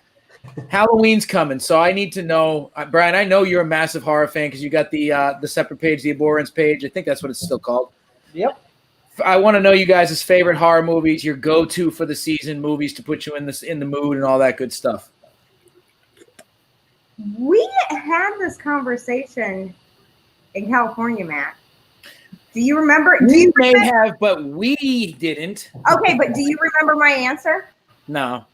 Halloween's coming, so I need to know, Brian. I know you're a massive horror fan because you got the separate page, the Abhorrence page. I think that's what it's still called. Yep. I want to know you guys' favorite horror movies, your go-to for the season movies to put you in the mood and all that good stuff. We had this conversation in California, Matt. Do you remember? We may have, but we didn't. Okay, but do you remember my answer? No.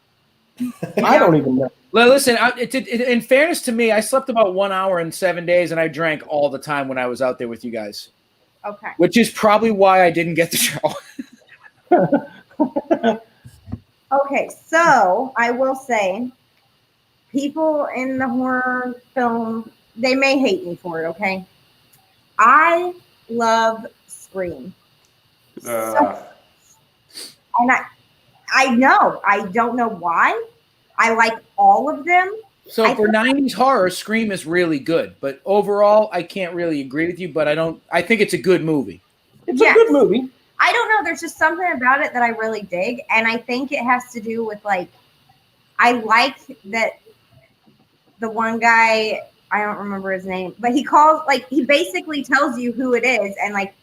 I don't even know. Well, listen, in fairness to me, I slept about 1 hour in 7 days, and I drank all the time when I was out there with you guys. Okay. Which is probably why I didn't get the show. Okay, so I will say, people in the horror film, they may hate me for it, okay? I love Scream. And I know, I don't know why. I like all of them. So for 90s horror, Scream is really good. But overall, I can't really agree with you, but I think it's a good movie. It's a good movie. I don't know. There's just something about it that I really dig. And I think it has to do with, like, I like that the one guy, I don't remember his name, but he basically tells you who it is and, like,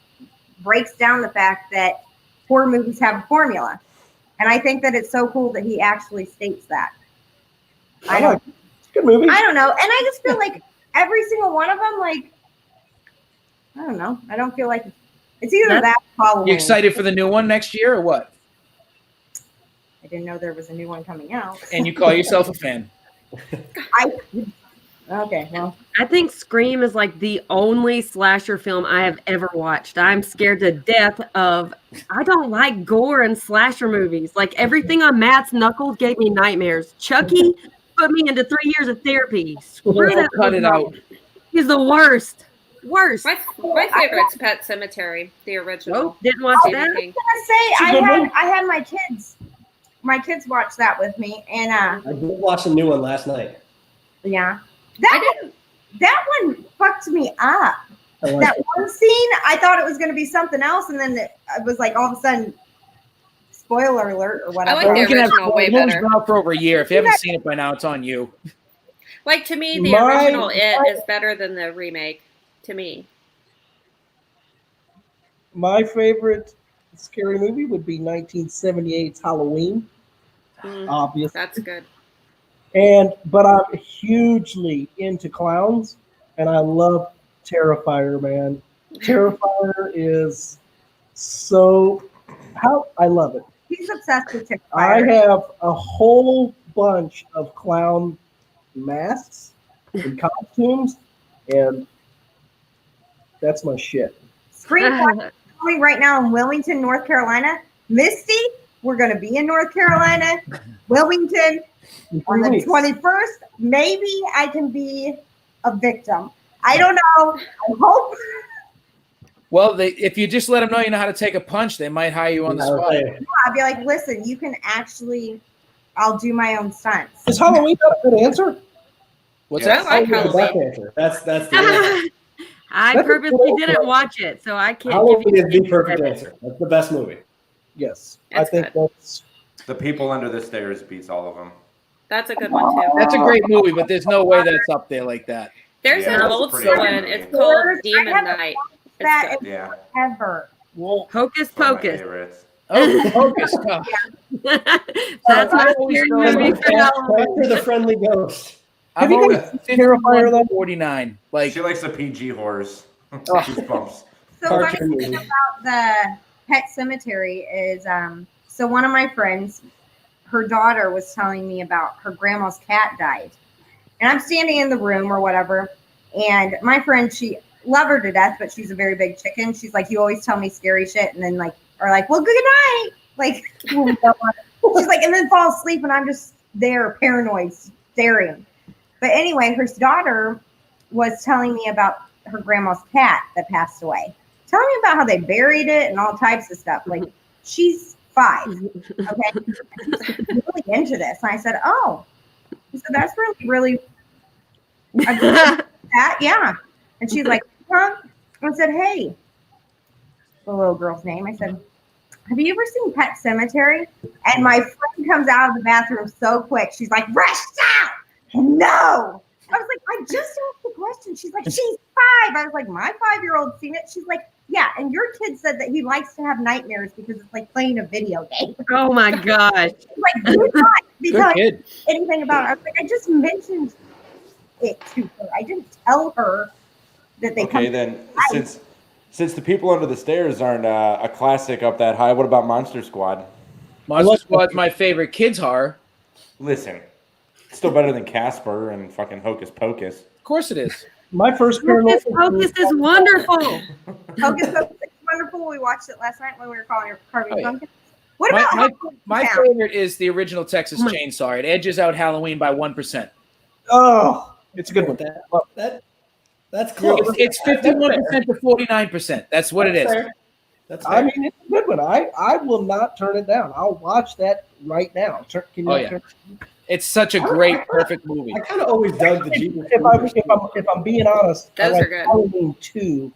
breaks down the fact that horror movies have a formula. And I think that it's so cool that he actually states that. It's a good movie. I don't know. And I just feel like every single one of them, like, I don't know. I don't feel like it's either that or Halloween. You excited for the new one next year or what? I didn't know there was a new one coming out. And you call yourself a fan. Okay, well. I think Scream is like the only slasher film I have ever watched. I'm scared to death of, I don't like gore and slasher movies. Like everything on Matt's Knuckles gave me nightmares. Chucky put me into 3 years of therapy. Screw that. Cut it out. He's the worst. Worst. My favorite's Pet Cemetery, the original. Nope, didn't watch Stephen that. King. I was gonna say I had my kids. My kids watched that with me, and I did watch a new one last night. yeah, I didn't. that one fucked me up. I like That it. one scene, I thought it was going to be something else, and then it was like all of a sudden, spoiler alert or whatever. I like the We can have original way it was better. out for over a year. If you haven't seen it by now, it's on you. Like, to me, the My- original is better than the remake. To me, My favorite scary movie would be 1978's Halloween, obviously. that's good. But I'm hugely into clowns, and I love Terrifier, man. Terrifier is so I love it. He's obsessed with TikTok. I have a whole bunch of clown masks and costumes, and that's my shit. Screenplay going right now in Wilmington, North Carolina. Misty, we're going to be in North Carolina, Wilmington on the 21st. Maybe I can be a victim. I don't know. I hope. Well, if you just let them know you know how to take a punch, they might hire you on the spot. I'll be like, listen, you can actually, I'll do my own stunts. Is Halloween not a good answer? What's I that? like Oh, yeah, Halloween. that's the answer. That's the answer. I That's a purposely good didn't one. watch it, so I can't Halloween give you is the perfect answer. That's the best movie. Yes. That's I think good. that's The People Under the Stairs beats all of them. That's a good one too. That's a great movie, but there's no way that's up there like that. There's Yeah, an that's old pretty school good one. movie. It's called I Demon haven't Night. that It's good. Yeah, ever. well, Hocus it's one of my Pocus. favorites. Oh, focus. Oh, That's my always scary thought movie about for Halloween. After the friendly ghost. I've Have you always guys seen 51 Terrifier, to though? 49. Like, She likes the PG horrors. Oh. Goosebumps. So Cartoon funny movie. thing about the Pet Cemetery is, so one of my friends, her daughter was telling me about her grandma's cat died, and I'm standing in the room or whatever, and my friend, she love her to death, but she's a very big chicken. She's like, you always tell me scary shit, and then like, or like, well, good night, like, when we don't want she's like, and then fall asleep, and I'm just there, paranoid, staring. But anyway, her daughter was telling me about her grandma's cat that passed away. Telling me about how they buried it and all types of stuff. Like, she's 5, okay? She's really into this. And I said, oh. So that's really that, yeah. And she's like, huh? I said, hey, the little girl's name. I said, have you ever seen Pet Cemetery? And my friend comes out of the bathroom so quick. She's like, Rochelle, no. I was like, I just asked the question. She's like, she's 5. I was like, my 5-year-old's seen it. She's like, yeah. And your kid said that he likes to have nightmares because it's like playing a video game. Oh my gosh. She's like, do not be good telling kid. anything about it. I was like, I just mentioned it to her. I didn't tell her that they Okay, come. then since the People Under the Stairs aren't a classic up that high, what about Monster Squad? Monster Squad's my favorite kids horror. Listen, it's still better than Casper and fucking Hocus Pocus. Of course it is. my first Hocus paranormal Pocus is wonderful. Hocus Pocus is wonderful. We watched it last night when we were carving Oh, yeah. pumpkins. What My- about my- Halloween My Town? favorite is the original Texas Chainsaw. It edges out Halloween by 1%. Oh, it's a good one. That's close. It's 51% to 49%. That's what it is. Fair. That's fair. I mean, it's a good one. I will not turn it down. I'll watch that right now. Can you Oh, yeah. turn- It's such a great, perfect movie. I kind of always dug the Jeepers if I'm being honest, Those I like are good. Halloween 2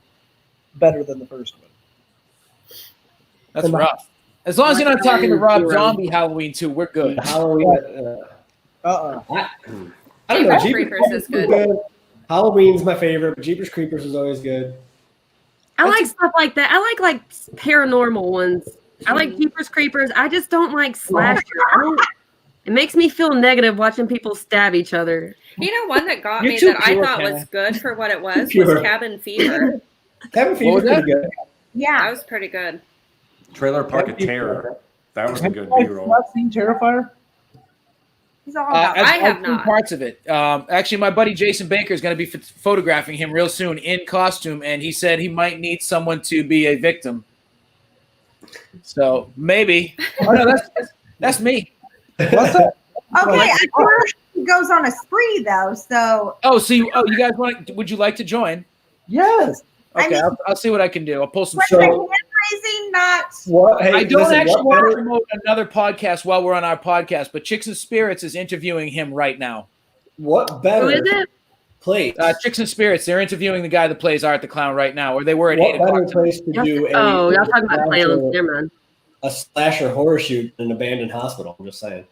better than the first one. That's rough. As long as you're not talking to Rob Zombie Halloween 2, we're good. Halloween. I don't know. Jeepers Jeepers Creepers is good. Halloween's my favorite, but Jeepers Creepers is always good. I like stuff like that. I like paranormal ones. I like Jeepers Creepers. I just don't like slasher. It makes me feel negative watching people stab each other. You know, one that got You're me too that I pure, thought Kenna. was good for what it was Pure. Cabin Fever. Cabin What Fever's was that? pretty good. Yeah. That was pretty good. Trailer Park of That'd be Terror. That was a Have good you guys B-roll. not seen Terrifier? He's all about I have seen not. parts of it. Actually, my buddy Jason Baker is going to be photographing him real soon in costume, and he said he might need someone to be a victim. So maybe. Oh, no, that's me. What's that? Okay, I heard he goes on a spree though. So Oh, so you guys want? Would you like to join? Yes. I Okay, mean- I'll see what I can do. I'll pull some. What's the hand raising? Not. What? Hey, I don't listen, actually what want to better- promote another podcast while we're on our podcast, but Chicks and Spirits is interviewing him right now. What better? Who is it? Place? Chicks and Spirits, they're interviewing the guy that plays Art the Clown right now, or they were at what 8 better o'clock. place to do Oh, y'all talking about clowns? Never mind. a slasher horror shoot in an abandoned hospital? I'm just saying.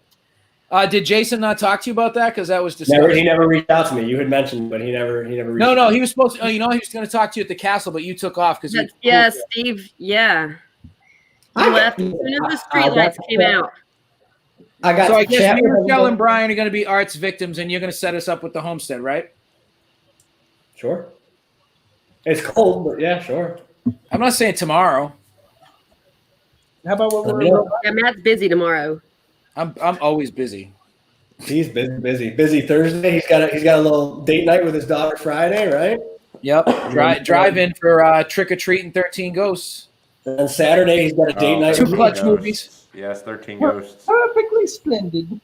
Did Jason not talk to you about that? Because that was He discussed. never reached out to me. You had mentioned, but he never reached No, out. he was supposed to. He was going to talk to you at the castle, but you took off because you. Yeah, Steve. Yeah, he left as soon as the streetlights came out. I got So I to guess chat me, with him. Michelle, and Brian are going to be Art's victims, and you're going to set us up with the homestead, right? Sure. It's cold, but yeah, sure. I'm not saying tomorrow. How about what we're Yeah, Matt's busy tomorrow. I'm always busy. He's busy Thursday. He's got a little date night with his daughter Friday, right? Yep. Drive in for Trick or Treat and 13 Ghosts. And then Saturday he's got a date night. 2 with clutch Ghosts. movies. Yes, 13 Ghosts. perfectly splendid.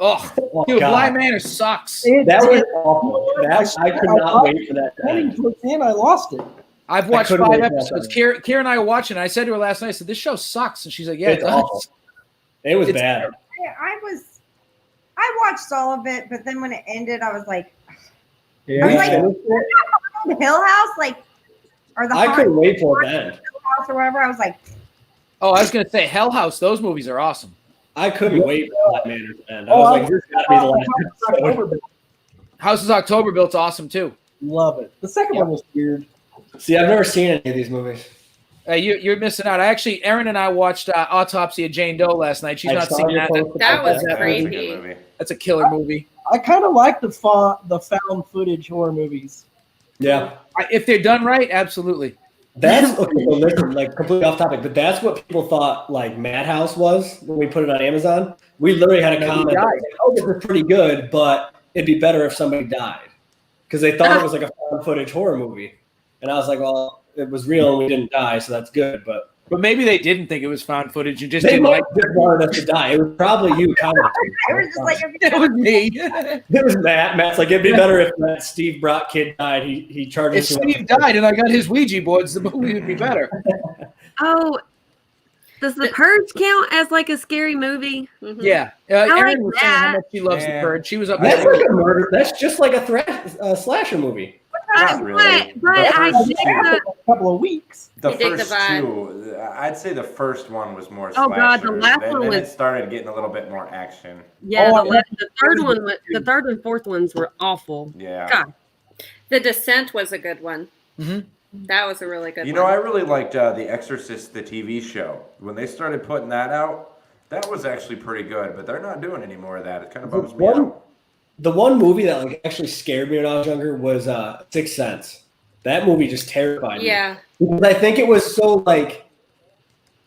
Oh, Oh, dude, God. Blind Manor sucks. That was awful. I could not wait for that. to Heading end. towards the end, I lost it. I've watched couldn't 5 wait for that episodes. time. Kira and I were watching it. I said to her last night, I said, this show sucks. And she's like, yeah, it It's does. awful. It was It's bad. I watched all of it, but then when it ended, I was like, Yeah. I was like, the Hill House, like, or the I couldn't Haunted wait for it to end. House or whatever. I was like, Oh, I was going to say Hell House. Those movies are awesome. I couldn't wait for that Manor to end. I was like, this got to be the last episode. House is October Built's awesome too. Love it. The second one was weird. See, I've never seen any of these movies. You're missing out. Aaron and I watched Autopsy of Jane Doe last night. She's I not saw seen your that. post That about was That was a creepy. good movie. That's a killer movie. I kind of like the found footage horror movies. Yeah. If they're done right, absolutely. That's okay. So listen, like completely off topic, but that's what people thought like Madhouse was when we put it on Amazon. We literally had a comment. That was like, oh, this is pretty good, but it'd be better if somebody died because they thought it was like a found footage horror movie, and I was like, well, it was real and we didn't die, so that's good. But But maybe they didn't think it was found footage and just they didn't might like have just wanted us to die. It was probably you commenting. I was just like, it. Was me. It was Matt. Matt's like, it'd be better if that Steve Brock kid died. He If charges. Steve died and I got his Ouija boards, the movie would be better. Oh, does The Purge count as like a scary movie? Mhm. Yeah. like Erin was saying how that. much she loves Yeah. The Purge. She was up That's there. like a murder. That's just like a slasher movie. Not really. But The I first dig two- the. A couple of weeks. The You dig the first vibe. two, I'd say the first one was more Oh, God, the slasher. last then, one then was- it started getting a little bit more action. Yeah, Oh, the third one, the third and fourth ones were awful. Yeah. God, The Descent was a good one. Mhm. That was a really good You one. know, I really liked The Exorcist, the TV show. When they started putting that out, that was actually pretty good, but they're not doing any more of that. It kind of bums me out. The one movie that like actually scared me when I was younger was Sixth Sense. That movie just terrified me. Yeah. Because I think it was so like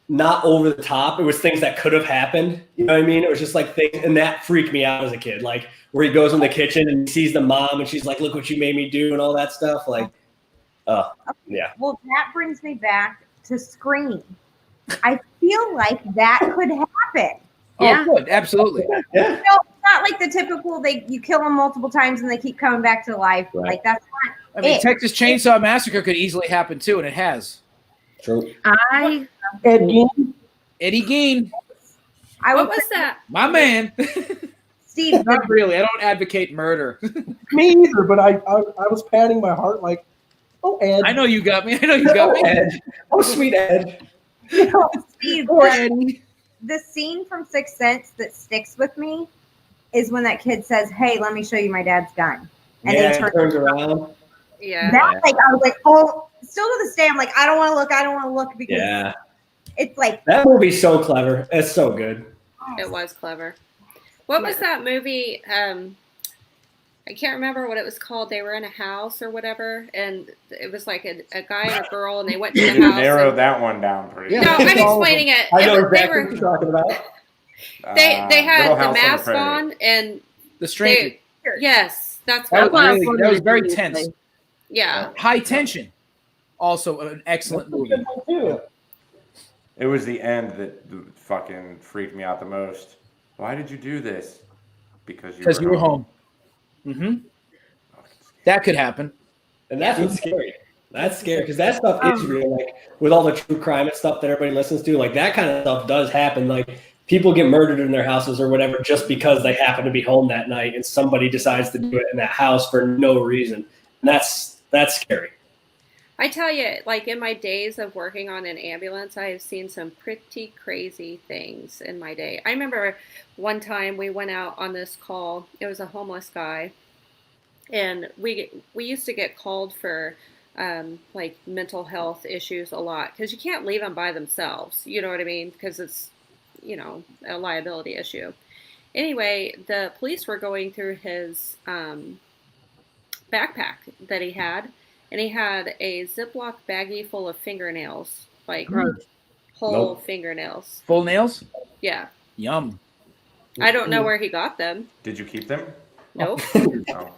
not over the top. It was things that could have happened. You know what I mean? It was just like things, and that freaked me out as a kid. Like where he goes in the kitchen and he sees the mom and she's like, "Look what you made me do," and all that stuff. Like, yeah. well, that brings me back to Scream. I feel like that could happen. Oh, Yeah. good. Absolutely. Yeah. No, it's not like the typical you kill them multiple times and they keep coming back to life. Right. Like that's not I mean, it. Texas Chainsaw Massacre could easily happen too, and it has. True. I Ed Gein. Eddie Gein, I What would was that? my man. Steve. Not really. I don't advocate murder. Me either, but I was patting my heart like, oh, Ed. I know you got me. I know you got me. Ed. Oh, sweet Ed. Steve, Poor Eddie. the scene from Sixth Sense that sticks with me is when that kid says, "Hey, let me show you my dad's gun," and Yeah, they it turn. turns around. Yeah. That like I was like, oh, still to this day, I'm like, I don't want to look. I don't want to look because Yeah. it's like That movie's so clever. It's so good. It was clever. What was that movie? I can't remember what it was called. They were in a house or whatever, and it was like a guy and a girl, and they went to the You house. narrowed and- that one down pretty No, good. I'm explaining it. I know It- they exactly were- what you're talking about. They had Little the House on mask Prairie. on, and The Stranger. yes, that's That what it was, was. that was very tense. Yeah. High Tension. Also an excellent movie. too. It was the end that fucking freaked me out the most. Why did you do this? Because You were home. Mm-hmm. That could happen. And that's what's scary. That's scary because that stuff is real. Like with all the true crime and stuff that everybody listens to, like that kind of stuff does happen. Like people get murdered in their houses or whatever just because they happen to be home that night and somebody decides to do it in that house for no reason. And that's scary. I tell you, like in my days of working on an ambulance, I have seen some pretty crazy things in my day. I remember one time we went out on this call. It was a homeless guy, and we used to get called for like mental health issues a lot because you can't leave them by themselves. You know what I mean? Because it's, you know, a liability issue. Anyway, the police were going through his backpack that he had. And he had a Ziploc baggie full of fingernails, like whole fingernails. Full nails? Yeah. Yum. I don't know where he got them. Did you keep them? Nope. Oh.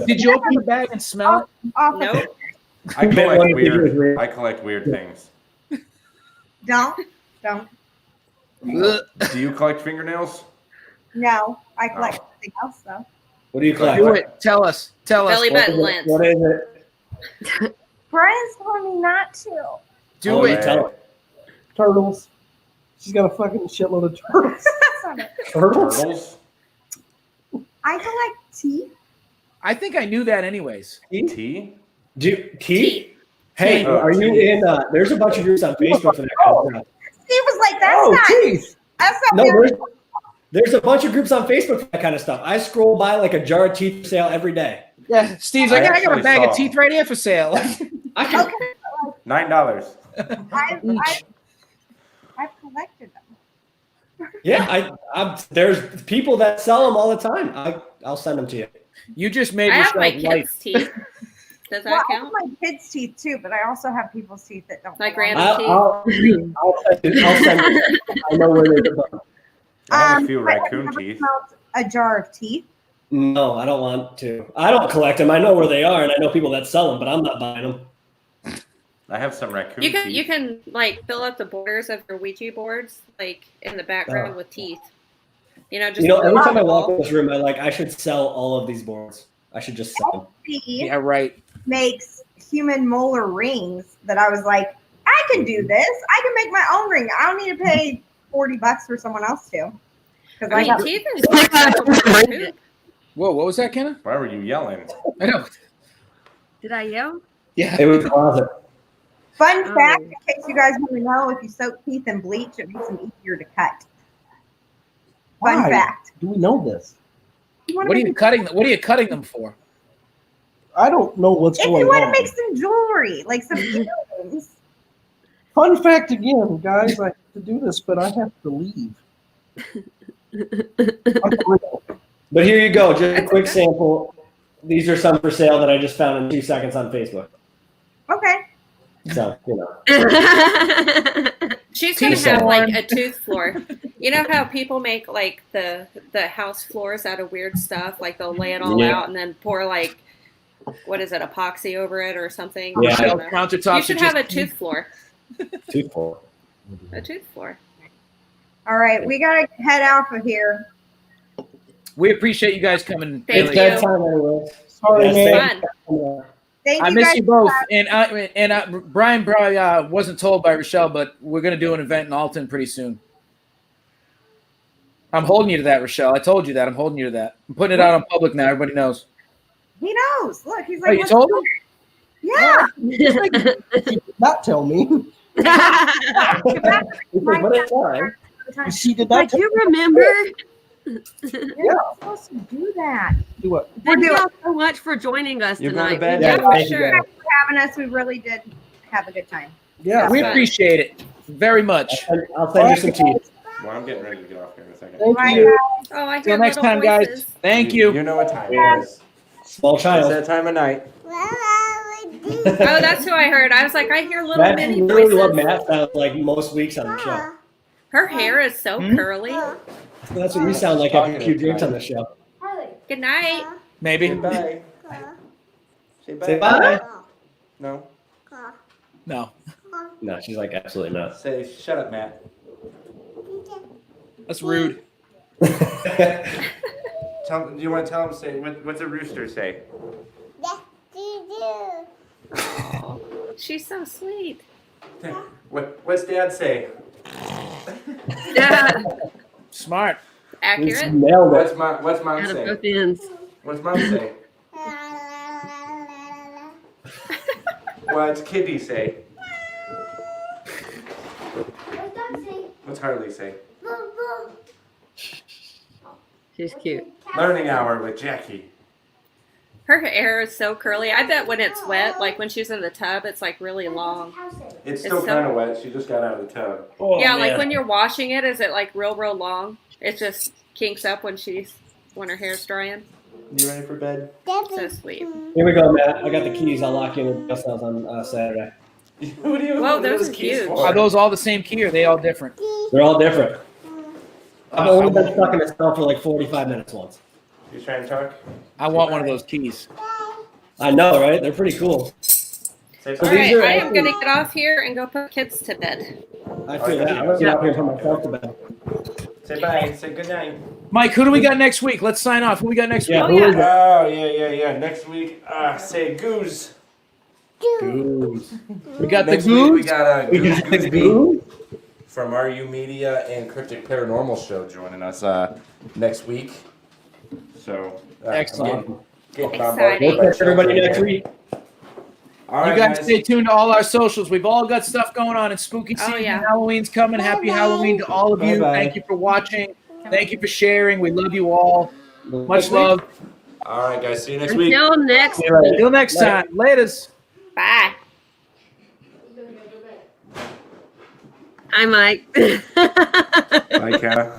Did you open the bag and smell it? Nope. I collect weird things. Don't. Do you collect fingernails? No, I collect something else though. What do you collect? Do it. Tell us. Belly button lint. What is it? Brian's telling me not to. Do it. Tell it. Turtles. She's got a fucking shitload of turtles. That's not it. Turtles? I collect teeth. I think I knew that anyways. Tea? Keith? Hey, Oh, are you teeth. in? There's a bunch of groups on Facebook for that kind of stuff. Steve was like, "That's not. teeth. That's not." No, weird." there's a bunch of groups on Facebook for that kind of stuff. I scroll by like a jar of teeth for sale every day. Yeah, Steve's like, I got a actually bag saw- of teeth right here for sale. I can, Okay, $9. I've collected them. yeah, there's people that sell them all the time. I'll send them to you. You just made I have my yourself life. kids' teeth. Does that Well, I have count? my kids' teeth too, but I also have people's teeth that don't. Like belong. random teeth? I'll send it. I know where they're from. I have a few but have you raccoon ever teeth. smelled a jar of teeth? No, I don't want to. I don't collect them. I know where they are, and I know people that sell them, but I'm not buying them. I have some raccoon You teeth. can like fill up the borders of your Ouija boards, like in the background with teeth. You know, just Every time I a walk wall. in this room, I should sell all of these boards. I should just sell them. Steve Yeah, right. makes human molar rings that I was like, I can do this. I can make my own ring. I don't need to pay $40 for someone else to. Because I I mean, got teeth is more acceptable than poop. Whoa, what was that, Kenna? Why were you yelling? I know. Did I yell? Yeah. It was a closet. Fun Oh. fact, in case you guys want to know, if you soak teeth in bleach, it makes them easier to cut. Fun Why? fact. Do we know this? What are you cutting? What are you cutting them for? I don't know what's If going you want on. to make some jewelry, like some earrings. Fun fact again, guys, I have to do this, but I have to leave. But here you go, just a quick sample. These are some for sale that I just found in 2 seconds on Facebook. Okay. So, you know. She's gonna Teeth have like on. a tooth floor. You know how people make like the house floors out of weird stuff, like they'll lay it all Yeah. out and then pour like what is it, epoxy over it or something? Yeah. I don't know. Countertops. You should have a tooth floor. Toothful. A tooth floor. All right. We got to head out of here. We appreciate you guys coming. Thank It's you. bedtime anyway. Sorry, Yes, man. Fun. Thank I you miss guys. you both, and Brian probably wasn't told by Rochelle, but we're gonna do an event in Alton pretty soon. I'm holding you to that, Rochelle. I told you that. I'm holding you to that. I'm putting it out on public now. Everybody knows. He knows. Look, he's Oh, like, you told him? yeah. He did not tell me. He's like, "What is that?" She did I not tell do remember. You're not supposed to do that. me what. Thank you all so much for joining us You're going tonight. to bed? Yeah, Yeah, thank you sure. guys. Thanks for having us. We really did have a good time. Yeah. We Fun. appreciate it very much. I'll send you some tea. Well, I'm getting ready to get off here in a second. Thank Bye, you. guys. Oh, I hear Till next little time, voices. guys. Thank you. You know what time it is. Small It's child. that time of night. Oh, that's who I heard. I was like, I hear little That's mini really what voices. Matt sounds like most weeks on the show. Her hair is so curly. That's what you sound like after a few drinks on the show. Good night. Maybe. Say bye. Say bye. Say bye. No. No. No, she's like, absolutely not. Say shut up, Matt. That's rude. Do you want to tell him? Say what's a rooster say? Yes, you do. She's so sweet. What's Dad say? Yeah. Smart. Accurate. Nailed it. What's Mom Out of say? both ends. What's Mom say? What's Kitty say? What's Harley say? She's cute. Learning hour with Jackie. Her hair is so curly. I bet when it's wet, like when she's in the tub, it's like really long. It's still so- kind of wet. She just got out of the tub. Oh, Yeah, like man. when you're washing it, is it like real long? It just kinks up when her hair's drying. You ready for bed? So sweet. Here we go, Matt. I got the keys. I'll lock you in the guest house on Saturday. What do you? Whoa, what those are are huge. for? Are those all the same key or are they all different? They're all different. I've only been stuck in a cell for like 45 minutes once. You trying to talk? I want one of those keys. I know, right? They're pretty cool. Say So All bye. these right, are I am actually- going to get off here and go put kids to bed. I feel that. I'm gonna get out here and put myself to bed. Say bye. Say good night. Mike, who do we got next week? Let's sign off. Who we got next Yeah, week? who is it? Oh yeah. Next week, say goose. Goose. We got the Next week we goose. got We Goose got the Goose goose. from RU Media and Cryptic Paranormal Show joining us next week. So Excellent. Get Exciting. We'll catch everybody next week. All right, You guys stay tuned to all our socials. We've all got stuff going on. It's spooky season. yeah. Halloween's coming. Happy Halloween to all of you. Bye-bye. Thank you for watching. Thank you for sharing. We love you all. Much love. All right, guys. See you next week. Until next See you later. Until next time. Laters. Bye. Hi, Mike. Bye, Kat.